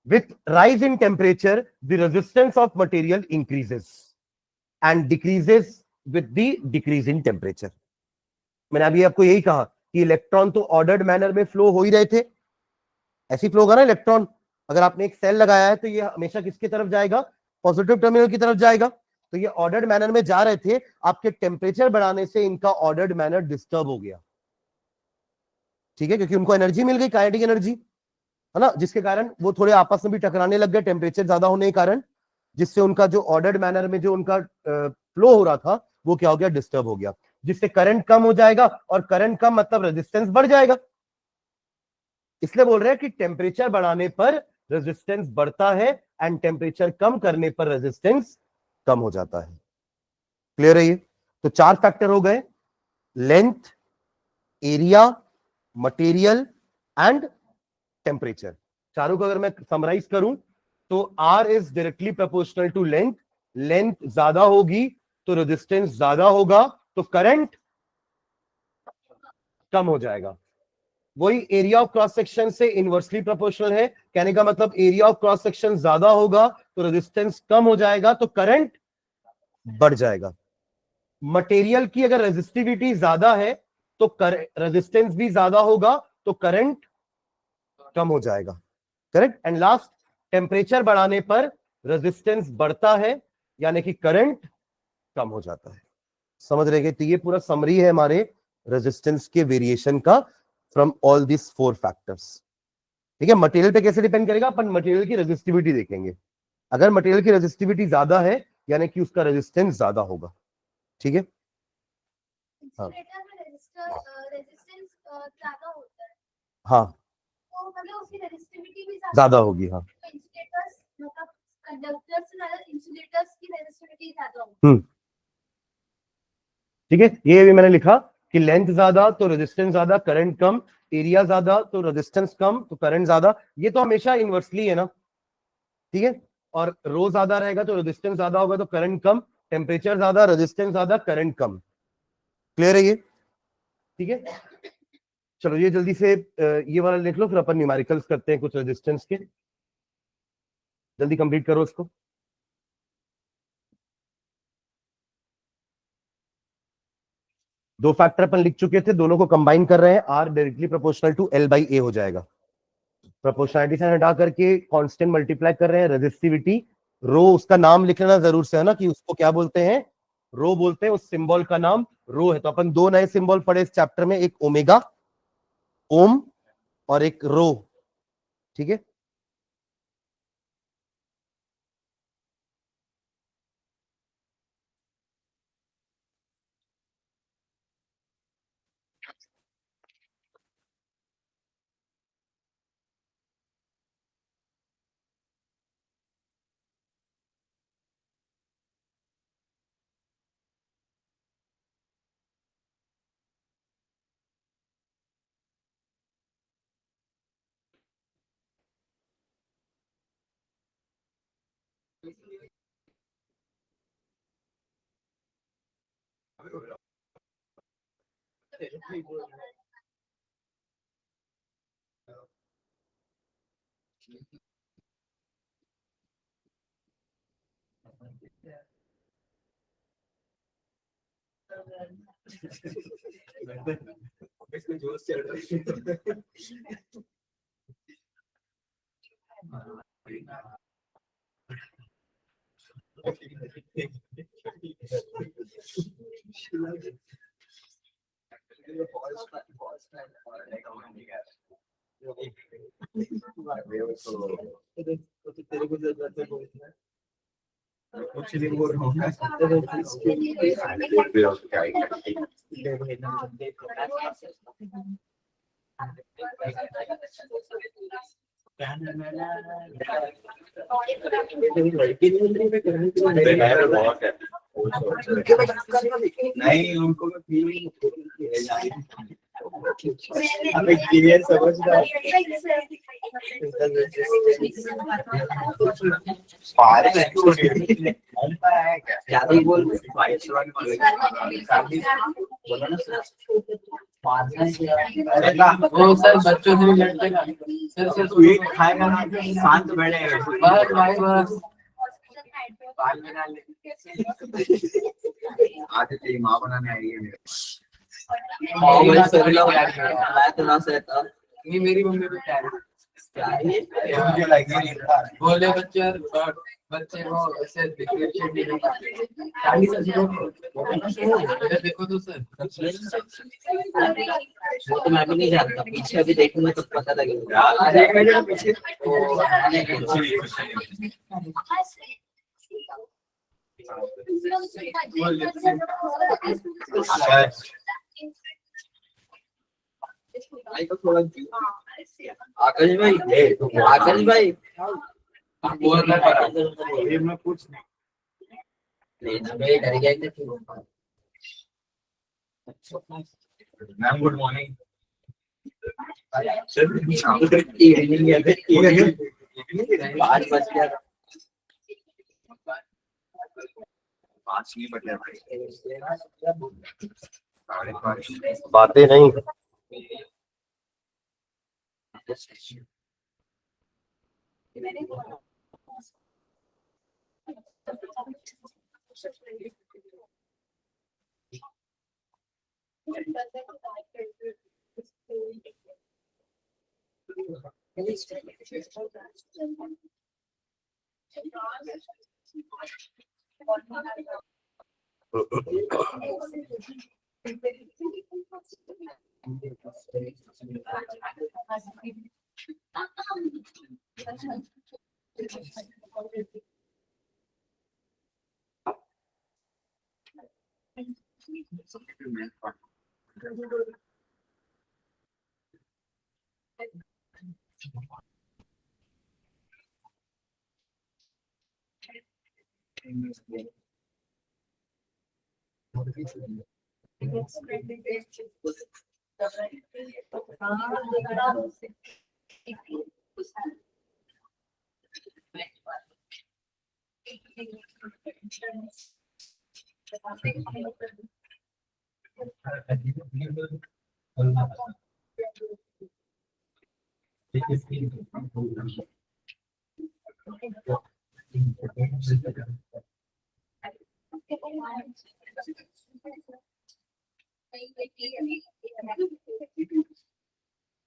With rise in temperature, the resistance of material increases and decreases with the decrease in temperature. मैंने अभी आपको यही कहा कि इलेक्ट्रॉन तो ऑर्डर्ड मैनर में फ्लो हो ही रहे थे, ऐसी फ्लो होगा ना इलेक्ट्रॉन। अगर आपने एक सेल लगाया है तो ये हमेशा किसकी तरफ जाएगा? पॉजिटिव टर्मिनल की तरफ जाएगा। तो ये ऑर्डर्ड मैनर में जा रहे थे, आपके टेम्परेचर बढ़ाने से इनका ऑर्डर्ड मैनर डिस्टर्ब हो गया। ठीक है, क्योंकि उनको एनर्जी मिल गई, काइनेटिक एनर्जी, है ना, जिसके कारण वो थोड़े आपस में भी टकराने लग गए टेम्परेचर ज्यादा होने के कारण, जिससे उनका जो ऑर्डर्ड मैनर में जो उनका फ्लो हो रहा था वो क्या हो गया? डिस्टर्ब हो गया, जिससे करंट कम हो जाएगा। और करंट कम मतलब रेजिस्टेंस बढ़ जाएगा। इसलिए बोल रहे हैं कि टेम्परेचर बढ़ाने पर रेजिस्टेंस बढ़ता है एंड टेम्परेचर कम करने पर रेजिस्टेंस कम हो जाता है। क्लियर है ये? तो 4 फैक्टर हो गए: length, area, material and temperature. चारों को अगर मैं समराइज करूं तो R is directly proportional to length. Length ज्यादा होगी तो रेजिस्टेंस ज्यादा होगा, तो करंट कम हो जाएगा। वही एरिया ऑफ क्रॉस सेक्शन से इनवर्सली प्रोपोर्शनल है। कहने का मतलब एरिया ऑफ क्रॉस सेक्शन ज्यादा होगा तो रेजिस्टेंस कम हो जाएगा, तो करंट बढ़ जाएगा। मटेरियल की अगर रेजिस्टिविटी ज्यादा है तो रेजिस्टेंस भी ज्यादा होगा, तो करंट कम हो जाएगा। करेक्ट। एंड लास्ट, टेम्परेचर बढ़ाने पर रेजिस्टेंस बढ़ता है, यानी कि करंट कम हो जाता है। समझ रहे हैं? तो ये पूरा समरी है हमारे रेजिस्टेंस के वेरिएशन का फ्रॉम ऑल दिस 4 फैक्टर्स। ठीक है, मटेरियल पे कैसे डिपेंड करेगा? अपन मटेरियल की रेजिस्टिविटी देखेंगे। अगर मटेरियल की रेजिस्टिविटी ज्यादा है यानी कि उसका रेजिस्टेंस ज्यादा होगा। ठीक है, हाँ हाँ, तो मतलब उसकी रेजिस्टिविटी भी ज्यादा होगी। हाँ, इंसुलेटर्स मतलब कंडक्टर्स से ज्यादा इंसुलेटर्स की रेजिस्टिविटी ज्यादा होगी। ठीक है, ये भी मैंने लिखा कि लेंथ ज्यादा तो रेजिस्टेंस ज्यादा, करंट कम। एरिया ज्यादा तो रेजिस्टेंस कम, तो करंट ज्यादा। ये तो हमेशा इनवर्सली है ना। ठीक है, और रो ज्यादा रहेगा तो रेजिस्टेंस ज्यादा होगा तो करंट कम। टेम्परेचर ज्यादा, रेजिस्टेंस ज्यादा, करंट कम। क्लियर है ये? ठीक है, चलो ये जल्दी से ये वाला लिख लो, फिर अपन न्यूमेरिकल्स करते हैं कुछ रेजिस्टेंस के। जल्दी कंप्लीट करो इसको। दो फैक्टर अपन लिख चुके थे, दोनों को कंबाइन कर रहे हैं। R directly proportional to L by A हो जाएगा। प्रोपोर्शनलिटी साइन हटा करके कांस्टेंट मल्टीप्लाई कर रहे हैं। रेजिस्टिविटी, रो उसका नाम लिख लेना जरूर से, है ना, कि उसको क्या बोलते हैं? रो बोलते हैं। उस सिंबल का नाम रो है। तो अपन 2 नए सिंबल पढ़े इस चैप्टर में, एक ओमेगा, ओम, और एक रो। ठीक है, इसमें जोश चल रहा है। तेरे को जरूरत है बोलना कुछ दिन बोल रहा हूँ नहीं उनको मैं फीलिंग अब एक्सपीरियंस समझ रहा ज्यादा ही बोल वो सर बच्चों से भी लड़ते ना सर सर स्वीट खाएगा ना शांत बैठेगा बस भाई बस आज तेरी माँ बनाने आई है मैं तो ना सहता नहीं मेरी मम्मी को क्या मुझे लगे बोले बच्चे बच्चे को ऐसे डिफरेंशिएट नहीं कर पाते चांदी सर इधर देखो तो सर वो तो मैं भी नहीं जानता पीछे अभी देखूंगा तो पता लगेगा देखने के पीछे भाई को थोड़ा आकाश भाई बोल रहा है मैं कुछ नहीं भाई डर गया मैम गुड मॉर्निंग इवनिंग है 5 बज गया 5 नहीं बज रहा बातें नहीं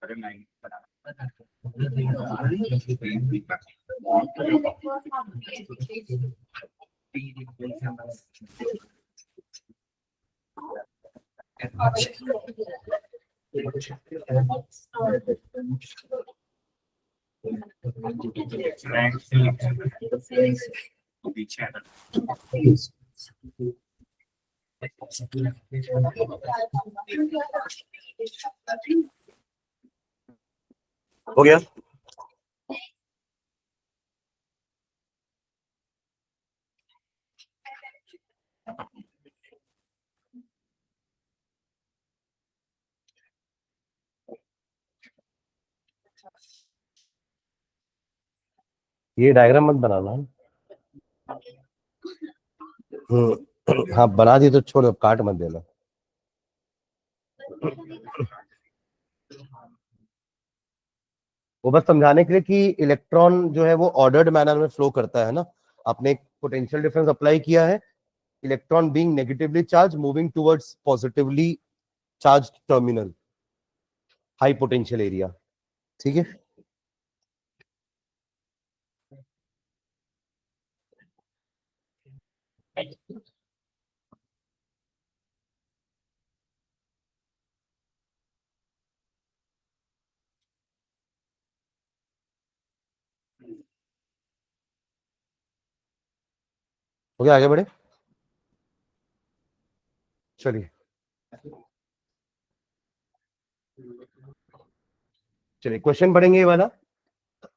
अरे नहीं पीछे हो गया ये डायग्राम मत बनाना हाँ बना दी तो छोड़ो काट मत देना वो बस समझाने के लिए कि इलेक्ट्रॉन जो है वो ऑर्डर्ड मैनर में फ्लो करता है ना आपने एक पोटेंशियल डिफरेंस अप्लाई किया है electron being negatively charge moving towards positively charge terminal high potential area ठीक है हो गया, आगे बढ़े। चलिए चलिए क्वेश्चन पढ़ेंगे ये वाला।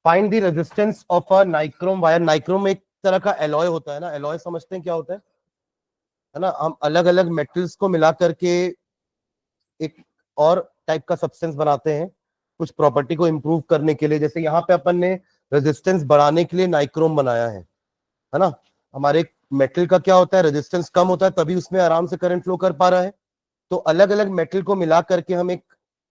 Find the resistance of a nichrome wire. Nichrome एक तरह का एलॉय होता है ना, एलॉय समझते हैं क्या होता है ना, हम अलग अलग मेटल्स को मिला करके एक और टाइप का सब्सटेंस बनाते हैं कुछ प्रॉपर्टी को इंप्रूव करने के लिए। जैसे यहाँ पे अपन ने रेजिस्टेंस बढ़ाने के लिए नाइक्रोम बनाया है ना। हमारे मेटल का क्या होता है, रेजिस्टेंस कम होता है तभी उसमें आराम से करंट फ्लो कर पा रहा है। तो अलग अलग मेटल को मिला करके हम एक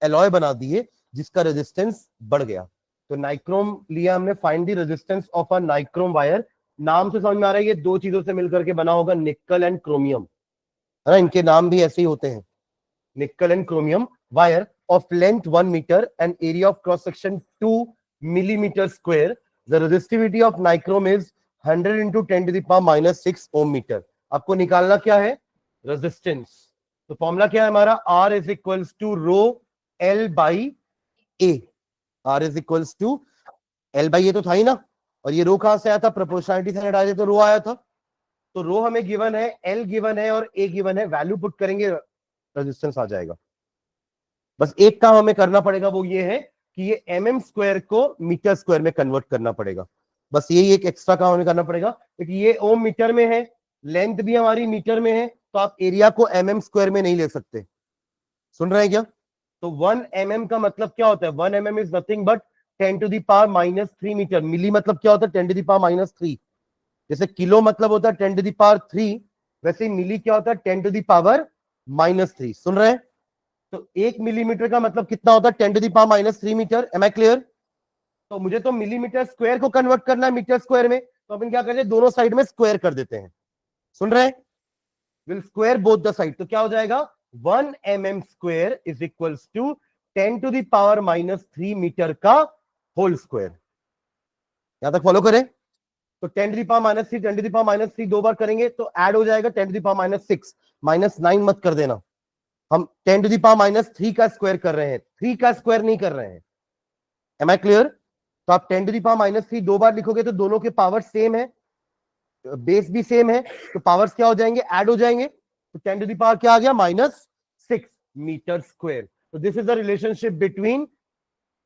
एलॉय बना दिए जिसका रेजिस्टेंस बढ़ गया। तो नाइक्रोम लिया हमने। Find the resistance of a nichrome wire. नाम से समझ में आ रहा है ये दो चीजों से मिलकर के बना होगा, निकल एंड क्रोमियम, है ना, इनके नाम भी ऐसे ही होते हैं, निकल and chromium wire of length 1 meter and area of cross section 2 millimeter square. The resistivity of nichrome is 100 into 10 to the power minus 6 ohm meter. आपको निकालना क्या है, रेजिस्टेंस। तो फॉर्मूला क्या है हमारा, R is equals to row L by A। R is equals to L by A तो था ही ना, और ये रो कहां से आया था, प्रोपोर्शनलिटी से हटाए थे तो रो आया था। तो रो हमें गिवन है, L गिवन है और A गिवन है, वैल्यू पुट करेंगे रेजिस्टेंस आ जाएगा। बस एक काम हमें करना पड़ेगा, वो ये है कि ये mm स्क्वायर को मीटर स्क्वायर में कन्वर्ट करना पड़ेगा। बस यही एक एक्स्ट्रा काम हमें करना पड़ेगा, क्योंकि ये ओम मीटर में है, लेंथ भी हमारी मीटर में है, तो आप एरिया को mm स्क्वायर में नहीं ले सकते। सुन रहे हैं क्या। तो 1 mm का मतलब क्या होता है, 1 mm इज नथिंग बट 10⁻³ मीटर। मिली मतलब क्या होता है, 10⁻³ जैसे किलो मतलब होता है 10⁻3, वैसे मिली क्या होता है 10⁻⁻3। सुन रहे हैं। तो 1 मिलीमीटर का मतलब कितना होता है, 10⁻³ मीटर। Am I clear. तो मुझे तो मिलीमीटर स्क्वायर को कन्वर्ट करना है मीटर स्क्वायर में, तो अपन क्या करते हैं, दोनों साइड में स्क्वायर कर देते हैं। सुन रहे हैं, will square both the side. तो क्या हो जाएगा, 1 mm square is equals to 10⁻³ metre का होल स्क्वायर। यहां तक फॉलो करें। तो 10⁻³ 10⁻³ दो बार करेंगे तो ऐड हो जाएगा 10⁻6, -9 मत कर देना। हम 10⁻³ का स्क्वायर कर रहे हैं, 3 का स्क्वायर नहीं कर रहे हैं। Am I clear. तो आप 10⁻³ दो बार लिखोगे तो दोनों के पावर सेम है, बेस भी सेम है, तो पावर्स क्या हो जाएंगे, ऐड हो जाएंगे। तो 10 क्या आ गया, -6 मीटर स्क्वायर। तो this is the relationship between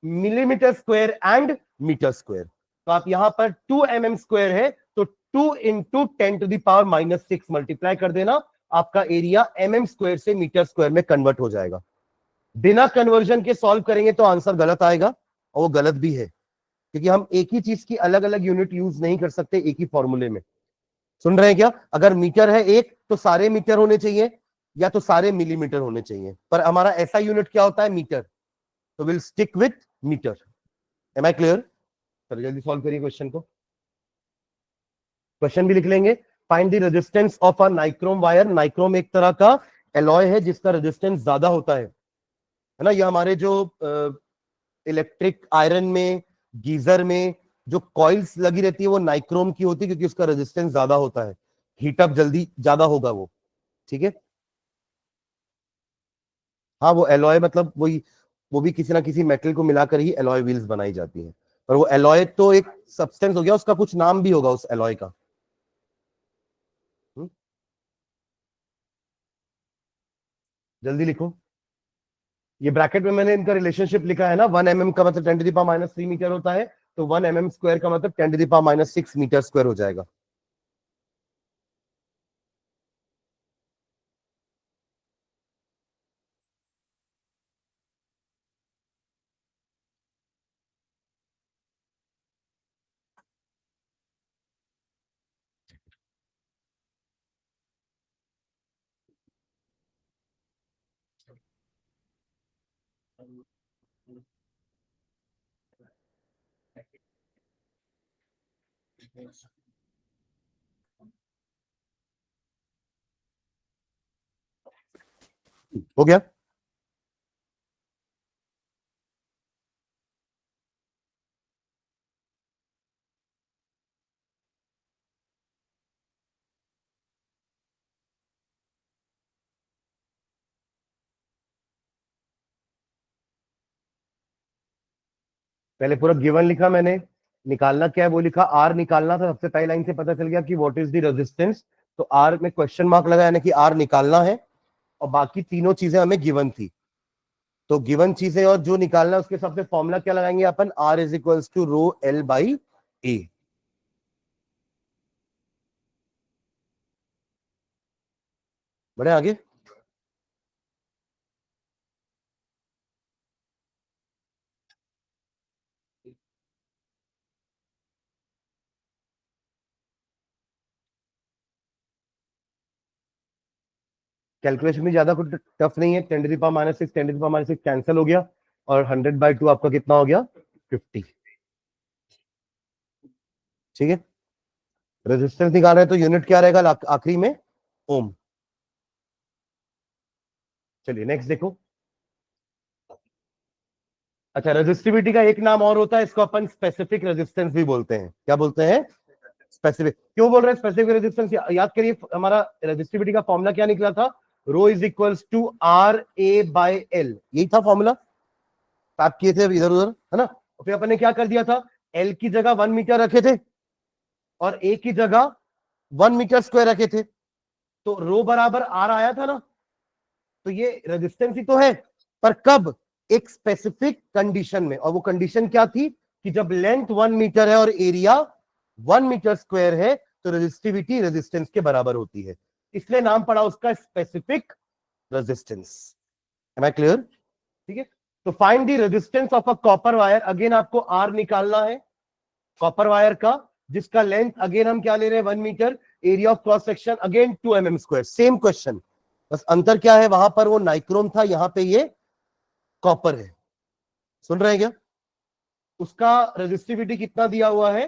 millimetre square and metre square. तो आप यहां पर 2 mm स्क्वायर है, तो 2 इंटू 10⁻6 मल्टीप्लाई कर देना, आपका एरिया mm स्क्वायर से मीटर स्क्वायर में कन्वर्ट हो जाएगा। बिना कन्वर्जन के सॉल्व करेंगे तो आंसर गलत आएगा, और वो गलत भी है, क्योंकि हम एक ही चीज की अलग अलग यूनिट यूज नहीं कर सकते एक ही फॉर्मूले में। सुन रहे हैं क्या। अगर मीटर है एक तो सारे मीटर होने चाहिए, या तो सारे मिलीमीटर होने चाहिए, पर हमारा ऐसा यूनिट क्या होता है, मीटर। तो will stick with metre. Am I clear. चलो जल्दी सॉल्व करिए क्वेश्चन को। क्वेश्चन भी लिख लेंगे। Find the resistance of a nichrome wire. Nichrome एक तरह का एलॉय है जिसका रेजिस्टेंस ज्यादा होता है ना। ये हमारे जो इलेक्ट्रिक आयरन में, गीजर में जो कॉइल्स लगी रहती है वो नाइक्रोम की होती है, क्योंकि उसका रेजिस्टेंस ज्यादा होता है, हीटअप जल्दी ज्यादा होगा वो। ठीक है। हाँ वो एलॉय मतलब वही, वो भी किसी ना किसी मेटल को मिलाकर ही एलॉय व्हील्स बनाई जाती है। पर वो एलॉय तो एक सब्सटेंस हो गया, उसका कुछ नाम भी होगा उस एलॉय का। हम्म? जल्दी लिखो। ये ब्रैकेट में मैंने इनका रिलेशनशिप लिखा है ना, 1 mm का मतलब 10⁻³ मीटर होता है, तो 1 mm स्क्वायर का मतलब 10⁻6 मीटर स्क्वायर हो जाएगा। हो गया। पहले पूरा गिवन लिखा मैंने, निकालना क्या है वो लिखा, आर निकालना था। सबसे पहली लाइन से पता चल गया कि व्हाट इज द रेजिस्टेंस, तो आर में क्वेश्चन मार्क लगा यानी कि आर निकालना है, और बाकी तीनों चीजें हमें गिवन थी। तो गिवन चीजें और जो निकालना है उसके हिसाब से फॉर्मूला क्या लगाएंगे अपन, R is equals to rho L by A. बढ़े आगे। कैलकुलेशन भी ज्यादा कुछ टफ नहीं है, 10 to the power -6 10 to the power -6 cancel हो गया, और 100/2 आपका कितना हो गया, 50। ठीक है, रेजिस्टेंस निकाल रहे हैं तो यूनिट क्या रहेगा आखिरी में, ओम। चलिए नेक्स्ट देखो। अच्छा, रेजिस्टिविटी का एक नाम और होता है, इसको अपन स्पेसिफिक रेजिस्टेंस भी बोलते हैं। क्या बोलते हैं, स्पेसिफिक। क्यों बोल रहे हैं स्पेसिफिक रेजिस्टेंस, याद करिए हमारा रेजिस्टिविटी का फॉर्मूला क्या निकला था, rho is equals to R A by L, यही था फॉर्मूला, टाइप किए थे इधर उधर, है ना। और फिर अपन ने क्या कर दिया था, एल की जगह 1 मीटर रखे थे और ए की जगह 1 मीटर स्क्वायर रखे थे, तो रो बराबर आर आया था ना। तो ये रेजिस्टेंस ही तो है, पर कब, एक स्पेसिफिक कंडीशन में, और वो कंडीशन क्या थी कि जब लेंथ 1 मीटर है और एरिया 1 मीटर स्क्वायर है, तो रेजिस्टिविटी रेजिस्टेंस के बराबर होती है, इसलिए नाम पड़ा उसका specific resistance. Am I clear. ठीक है, तो find the resistance of a copper wire, again आपको आर निकालना है कॉपर वायर का, जिसका लेंथ अगेन हम क्या ले रहे हैं 1 metre, area of cross section again 2 mm square, same question, बस अंतर क्या है, वहां पर वो नाइक्रोम था, यहां पे ये कॉपर है। सुन रहे हैं क्या, उसका रेजिस्टिविटी कितना दिया हुआ है,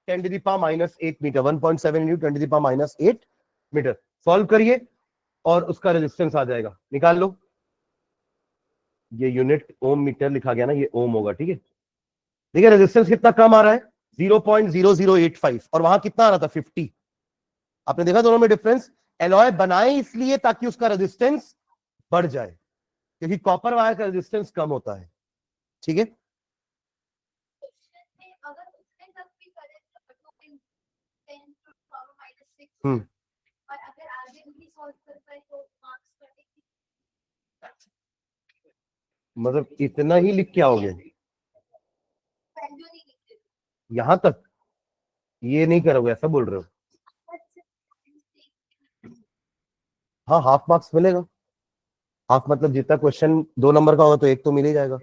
10 to the power -8 metre, 1.7 into 10 to the power -8 metre. Solve करिए और उसका रेजिस्टेंस आ जाएगा, निकाल लो। ये यूनिट ओम मीटर लिखा गया ना, ये ओम होगा। ठीक है, देखिए रेजिस्टेंस कितना कम आ रहा है, 0.0085, और वहां कितना आ रहा था 50। आपने देखा दोनों में डिफरेंस, एलॉय बनाए इसलिए ताकि उसका रेजिस्टेंस बढ़ जाए, क्योंकि कॉपर वायर का रेजिस्टेंस कम होता है। ठीक है, अगर उसके तक भी करें तो 10 to the power -6, हम्म, और अगर आगे भी सॉल्व कर पाए तो मार्क्स कटेंगे। मतलब इतना ही लिख के आओगे वैल्यू नहीं लिखते। यहां तक, ये नहीं करोगे ऐसा बोल रहे हो। हाँ, हाफ मार्क्स मिलेगा। हाफ मतलब जितना क्वेश्चन 2 नंबर का होगा तो एक तो मिल ही जाएगा,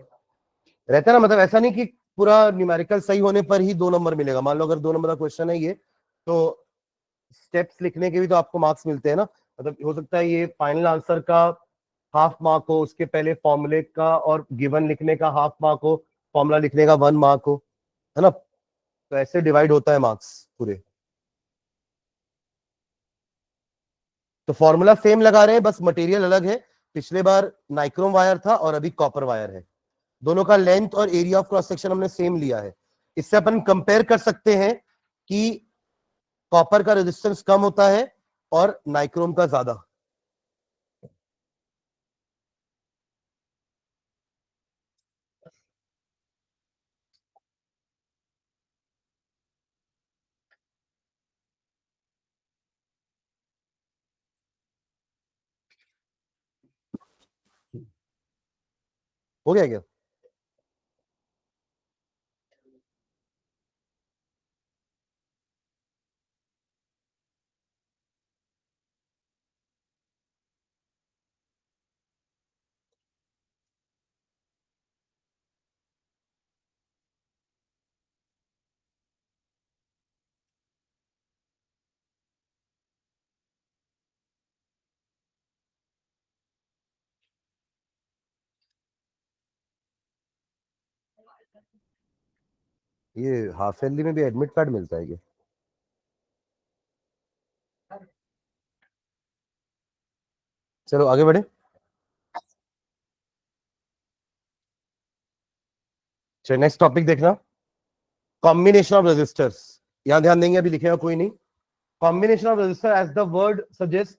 रहता है ना। मतलब ऐसा नहीं कि पूरा न्यूमेरिकल सही होने पर ही 2 नंबर मिलेगा। मान लो अगर 2 नंबर का क्वेश्चन है ये, तो स्टेप्स लिखने के भी तो आपको मार्क्स मिलते हैं ना। मतलब हो सकता है ये फाइनल आंसर का हाफ मार्क हो, उसके पहले फॉर्मूले का और गिवन लिखने का हाफ मार्क हो, फॉर्मूला लिखने का 1 मार्क हो, है ना। तो ऐसे डिवाइड होता है मार्क्स पूरे। तो फॉर्मूला सेम लगा रहे हैं, बस मटेरियल अलग है। पिछले बार नाइक्रोम वायर था और अभी कॉपर वायर है, दोनों का लेंथ और एरिया ऑफ क्रॉस सेक्शन हमने सेम लिया है। इससे अपन कंपेयर कर सकते हैं कि कॉपर का रेजिस्टेंस कम होता है और नाइक्रोम का ज्यादा। हो गया क्या, ये हाफ ईयरली में भी एडमिट कार्ड मिलता है क्या। चलो आगे बढ़े। चलो नेक्स्ट टॉपिक देखना, कॉम्बिनेशन ऑफ रेजिस्टर्स। यहां ध्यान देंगे, अभी लिखेगा कोई नहीं। Combination of resistor as the word suggest,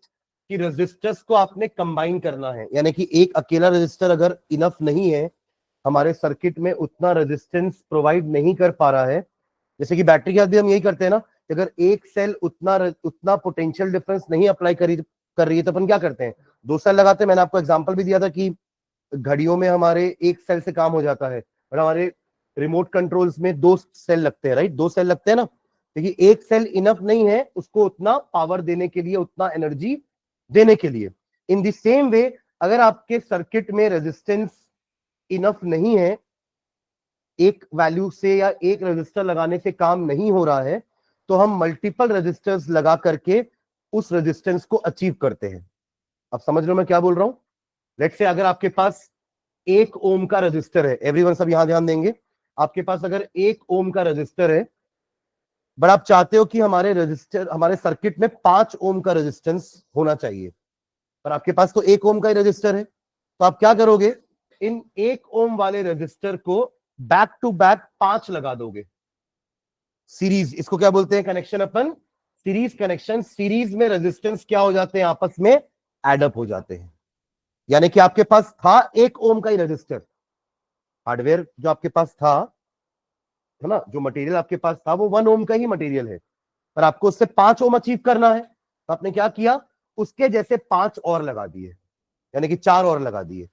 कि रेजिस्टर्स को आपने कंबाइन करना है, यानी कि एक अकेला रेजिस्टर अगर इनफ नहीं है, हमारे सर्किट में उतना रेजिस्टेंस प्रोवाइड नहीं कर पा रहा है, जैसे कि बैटरी के साथ भी हम यही करते हैं ना, कि अगर एक सेल उतना पोटेंशियल डिफरेंस नहीं अप्लाई कर रही है तो अपन क्या करते हैं, 2 सेल लगाते हैं। मैंने आपको एग्जांपल भी दिया था कि घड़ियों में हमारे एक सेल से काम हो जाता है, और हमारे रिमोट कंट्रोल्स में 2 सेल लगते हैं, राइट, 2 सेल लगते हैं ना। देखिए एक सेल इनफ नहीं है उसको उतना पावर देने के लिए, उतना एनर्जी देने के लिए। इन द सेम वे अगर आपके सर्किट में रेजिस्टेंस इनफ नहीं है, एक वैल्यू से या एक रजिस्टर लगाने से काम नहीं हो रहा है, तो हम मल्टीपल रजिस्टर्स लगा करके उस रेजिस्टेंस को अचीव करते हैं। आप समझ रहे हो मैं क्या बोल रहा हूं? लेट्स से अगर आपके पास 1 ओम का रजिस्टर है, एवरीवन सब यहां ध्यान देंगे, आपके पास अगर 1 ओम का रजिस्टर है, बट आप चाहते हो कि हमारे सर्किट में 5 ओम का रेजिस्टेंस होना चाहिए, पर आपके पास तो 1 ओम का ही रजिस्टर है, तो आप क्या करोगे, इन 1 ओम वाले रजिस्टर को बैक टू बैक 5 लगा दोगे, सीरीज। इसको क्या बोलते हैं कनेक्शन अपन, सीरीज कनेक्शन। सीरीज में रेजिस्टेंस क्या हो जाते हैं, आपस में एडअप हो जाते हैं। यानी कि आपके पास था 1 ओम का ही रजिस्टर, हार्डवेयर जो आपके पास था, है ना, जो मटेरियल आपके पास था वो 1 ओम का ही मटेरियल है, पर आपको उससे 5 ओम अचीव करना है, तो आपने क्या किया, उसके जैसे 5 और लगा दिए, यानी कि 4 और लगा दिए।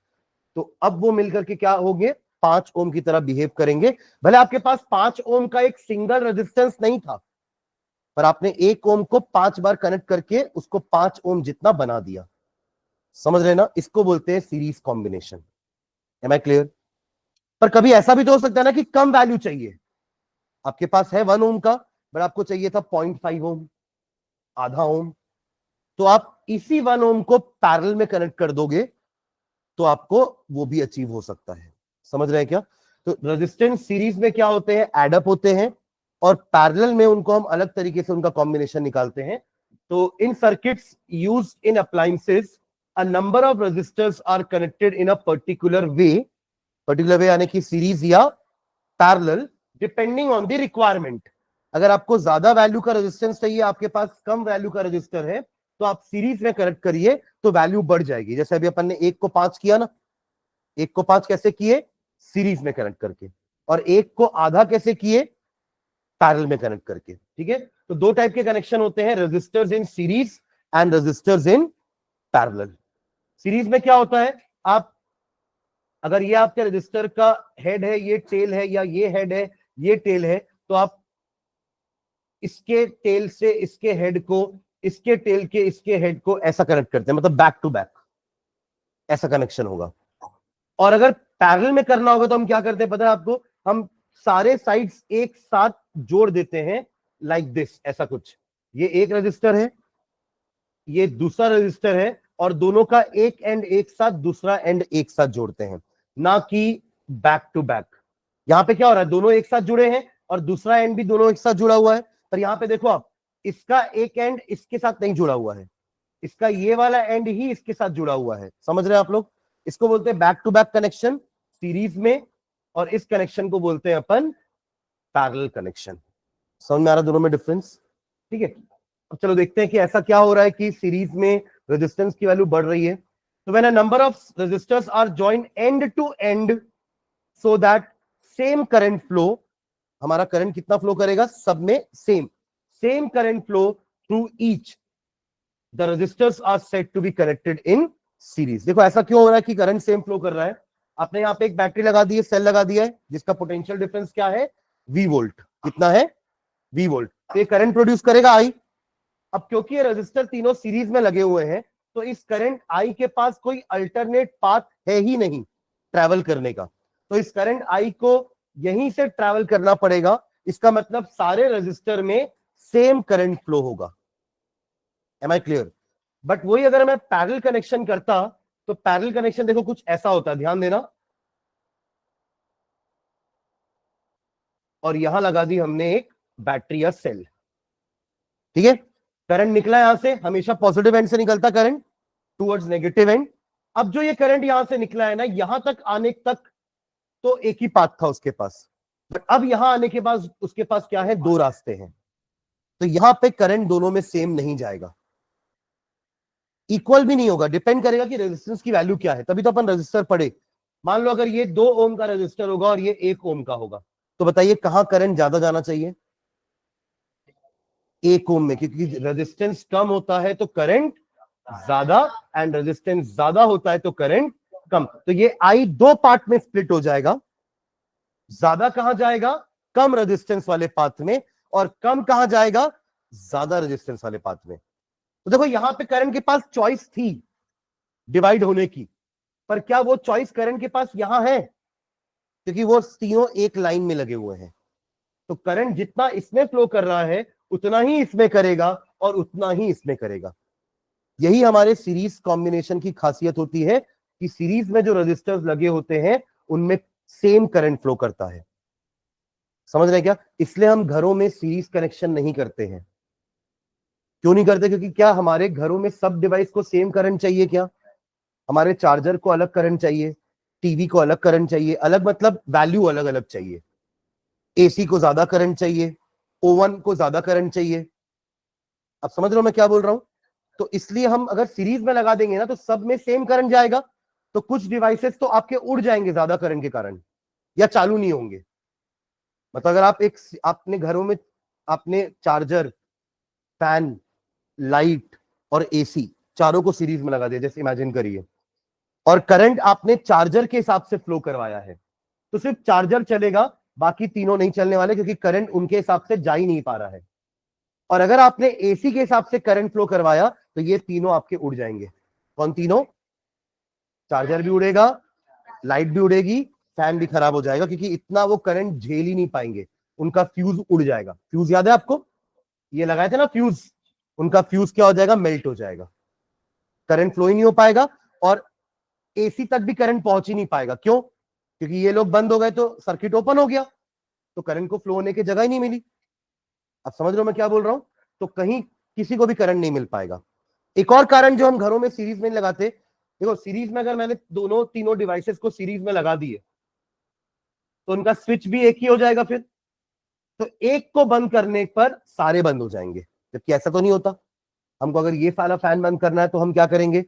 तो अब वो मिलकर के क्या होंगे, 5 ओम की तरह बिहेव करेंगे। भले आपके पास 5 ओम का एक सिंगल रेजिस्टेंस नहीं था, पर आपने 1 ओम को 5 बार कनेक्ट करके उसको 5 ओम जितना बना दिया। समझ रहे ना, इसको बोलते हैं series combination. Am I clear? पर कभी ऐसा भी तो हो सकता है ना कि कम वैल्यू चाहिए, आपके पास है 1 ओम का, बट आपको चाहिए था 0.5 ओम, आधा ओम, तो आप इसी 1 ओम को पैरेलल में कनेक्ट कर दोगे, तो आपको वो भी अचीव हो सकता है। समझ रहे हैं क्या? तो रेजिस्टेंस सीरीज में क्या होते हैं, एडअप होते हैं, और पैरेलल में उनको हम अलग तरीके से उनका कॉम्बिनेशन निकालते हैं। तो in circuits use in appliances a number of resistors are connected in a particular way यानी कि सीरीज या parallel, depending on the requirement. अगर आपको ज्यादा वैल्यू का रेजिस्टेंस चाहिए, आपके पास कम वैल्यू का रजिस्टर है, तो आप सीरीज में कनेक्ट करिए तो वैल्यू बढ़ जाएगी। जैसे अभी अपन ने 1 को 5 किया ना, 1 को 5 कैसे किए, सीरीज में कनेक्ट करके, और 1 को आधा कैसे किए, पैरेलल में कनेक्ट करके। ठीक है, तो 2 टाइप के कनेक्शन होते हैं, resistors in series and resistors in parallel. Series में क्या होता है, आप अगर ये आपके रजिस्टर का हेड है, ये टेल है, या ये हेड है, ये टेल है, तो आप इसके टेल से इसके हेड को, इसके टेल के इसके हेड को ऐसा कनेक्ट करते हैं, मतलब बैक टू बैक ऐसा कनेक्शन होगा। और अगर पैरेलल में करना होगा तो हम क्या करते हैं पता है आपको, हम सारे साइड्स एक साथ जोड़ देते हैं, लाइक दिस, ऐसा कुछ। ये एक रजिस्टर है, ये दूसरा रजिस्टर है, और दोनों का एक एंड एक साथ, दूसरा एंड एक साथ जोड़ते हैं, ना कि बैक टू बैक। यहां पे क्या हो रहा है, दोनों एक साथ जुड़े हैं और दूसरा एंड भी दोनों एक साथ जुड़ा हुआ है, पर यहां पे देखो आप, इसका एक एंड इसके साथ नहीं जुड़ा हुआ है, इसका ये वाला एंड ही इसके साथ जुड़ा हुआ है। समझ रहे हैं आप लोग? इसको बोलते हैं back to back connection series में, और इस कनेक्शन को बोलते हैं अपन पैरेलल कनेक्शन। समझ में आ रहा है दोनों में डिफरेंस? ठीक है, अब चलो देखते हैं कि ऐसा क्या हो रहा है कि सीरीज में रेजिस्टेंस की वैल्यू बढ़ रही है। तो when a number of resistors are joined end to end so that same current flow, हमारा करंट कितना फ्लो करेगा, सब में same current flow through each the resistors are said to be connected in series. देखो ऐसा क्यों हो रहा है कि करंट सेम फ्लो कर रहा है, आपने यहाँ पे एक बैटरी लगा दी है, सेल लगा दिया है, जिसका पोटेंशियल डिफरेंस क्या है, V वोल्ट। कितना है, V वोल्ट। तो ये करंट प्रोड्यूस करेगा I। अब क्योंकि ये रजिस्टर तीनों सीरीज में लगे हुए हैं, तो इस करंट I के पास कोई अल्टरनेट पाथ है ही नहीं ट्रैवल करने का, तो इस करंट I को यहीं से ट्रैवल करना पड़ेगा। इसका मतलब सारे रजिस्टर में सेम करंट फ्लो होगा। Am I clear? बट वही अगर मैं पैरेलल कनेक्शन करता, तो पैरेलल कनेक्शन देखो कुछ ऐसा होता है, ध्यान देना। और यहां लगा दी हमने एक बैटरी या सेल, ठीक है, करंट निकला यहां से, हमेशा पॉजिटिव एंड से निकलता करंट टुवर्ड्स नेगेटिव एंड। अब जो ये करंट यहां से निकला है ना, यहां तक आने तक तो एक ही पाथ था उसके पास, बट अब यहां आने के बाद उसके पास क्या है, 2 रास्ते हैं। तो यहां पे करंट दोनों में सेम नहीं जाएगा, इक्वल भी नहीं होगा, डिपेंड करेगा कि रेजिस्टेंस की वैल्यू क्या है, तभी तो अपन रेजिस्टर पढ़े। मान लो अगर ये 2 ओम का रेजिस्टर होगा और ये 1 ओम का होगा, तो बताइए कहां करंट ज्यादा जाना चाहिए, 1 ओम में, क्योंकि रेजिस्टेंस कम होता है तो करंट ज्यादा, एंड रेजिस्टेंस ज्यादा होता है तो करंट कम। तो ये आई 2 पार्ट में स्प्लिट हो जाएगा। ज्यादा कहां जाएगा? कम रेजिस्टेंस वाले पाथ में, और कम कहां जाएगा? ज्यादा रेजिस्टेंस वाले पाथ में। तो देखो यहां पे करंट के पास चॉइस थी डिवाइड होने की, पर क्या वो चॉइस करंट के पास यहां है? क्योंकि वो तीनों एक लाइन में लगे हुए हैं, तो करंट जितना इसमें फ्लो कर रहा है उतना ही इसमें करेगा और उतना ही इसमें करेगा। यही हमारे सीरीज कॉम्बिनेशन की खासियत होती है कि सीरीज में जो रजिस्टर्स लगे होते हैं उनमें सेम करंट फ्लो करता है। समझ रहे हैं क्या? इसलिए हम घरों में सीरीज कनेक्शन नहीं करते हैं। क्यों नहीं करते? क्योंकि क्या हमारे घरों में सब डिवाइस को सेम करंट चाहिए? क्या हमारे चार्जर को अलग करंट चाहिए, टीवी को अलग करंट चाहिए? अलग मतलब वैल्यू अलग अलग चाहिए। एसी को ज्यादा करंट चाहिए, ओवन को ज्यादा करंट चाहिए। अब समझ रहे हो मैं क्या बोल रहा हूं? तो इसलिए हम अगर सीरीज में लगा देंगे ना तो सब में सेम करंट जाएगा, तो कुछ डिवाइसेस तो आपके उड़ जाएंगे ज्यादा करंट के कारण, या चालू नहीं होंगे। मतलब अगर आप अपने घरों में आपने चार्जर, फैन, लाइट और एसी चारों को सीरीज में लगा दिया, जैसे इमेजिन करिए, और करंट आपने चार्जर के हिसाब से फ्लो करवाया है, तो सिर्फ चार्जर चलेगा, बाकी तीनों नहीं चलने वाले, क्योंकि करंट उनके हिसाब से जा ही नहीं पा रहा है। और अगर आपने एसी के हिसाब से करंट फ्लो करवाया तो ये तीनों आपके उड़ जाएंगे। कौन तीनों? चार्जर भी उड़ेगा, लाइट भी उड़ेगी, फैन भी खराब हो जाएगा, क्योंकि इतना वो करंट झेल ही नहीं पाएंगे, उनका फ्यूज उड़ जाएगा। फ्यूज याद है आपको? ये लगाए थे ना फ्यूज, उनका फ्यूज क्या हो जाएगा? मेल्ट हो जाएगा, करंट फ्लो ही नहीं हो पाएगा, और एसी तक भी करंट पहुंच ही नहीं पाएगा। क्यों? क्योंकि ये लोग बंद हो गए तो सर्किट ओपन हो गया, तो करंट को फ्लो होने की जगह ही नहीं मिली। आप समझ रहे हो मैं क्या बोल रहा हूं? तो कहीं किसी को भी करंट नहीं मिल पाएगा। एक और कारण जो हम घरों में सीरीज में लगाते, देखो सीरीज में अगर मैंने दोनों तीनों डिवाइसेस को सीरीज में लगा दिए तो उनका स्विच भी एक ही हो जाएगा फिर, तो एक को बंद करने पर सारे बंद हो जाएंगे, जबकि ऐसा तो नहीं होता। हमको अगर ये वाला फैन बंद करना है तो हम क्या करेंगे?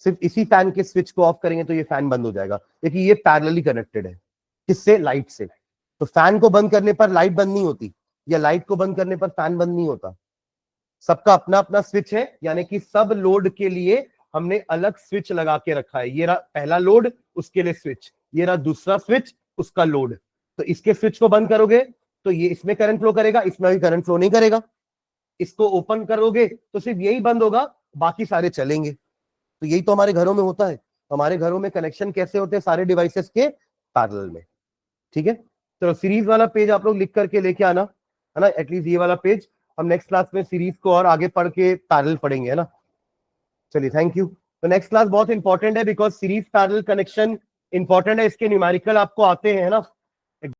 सिर्फ इसी फैन के स्विच को ऑफ करेंगे तो ये फैन बंद हो जाएगा, क्योंकि ये पैरेलली कनेक्टेड है। किससे? लाइट से। तो फैन को बंद करने पर लाइट बंद नहीं होती, या लाइट को बंद करने पर फैन बंद नहीं होता। सबका अपना अपना स्विच है, यानी कि सब लोड के लिए हमने अलग स्विच लगा के रखा है। ये रहा पहला लोड, उसके लिए स्विच, ये रहा दूसरा स्विच, उसका लोड। तो इसके स्विच को बंद करोगे तो ये इसमें करंट फ्लो करेगा, इसमें भी करंट फ्लो नहीं करेगा। इसको ओपन करोगे तो सिर्फ यही बंद होगा, बाकी सारे चलेंगे। तो यही तो हमारे घरों में होता है। हमारे घरों में कनेक्शन कैसे होते हैं? सारे डिवाइसेस के पैरेलल में। ठीक है, तो सीरीज वाला पेज आप लोग लिख करके लेके आना, है ना, एटलीस्ट ये वाला पेज। हम नेक्स्ट क्लास में सीरीज को और आगे पढ़ के पैरेलल पढ़ेंगे, है ना। चलिए, थैंक यू। तो नेक्स्ट क्लास बहुत इंपॉर्टेंट है, because series parallel connection important है। इसके न्यूमेरिकल आपको आते हैं, है ना।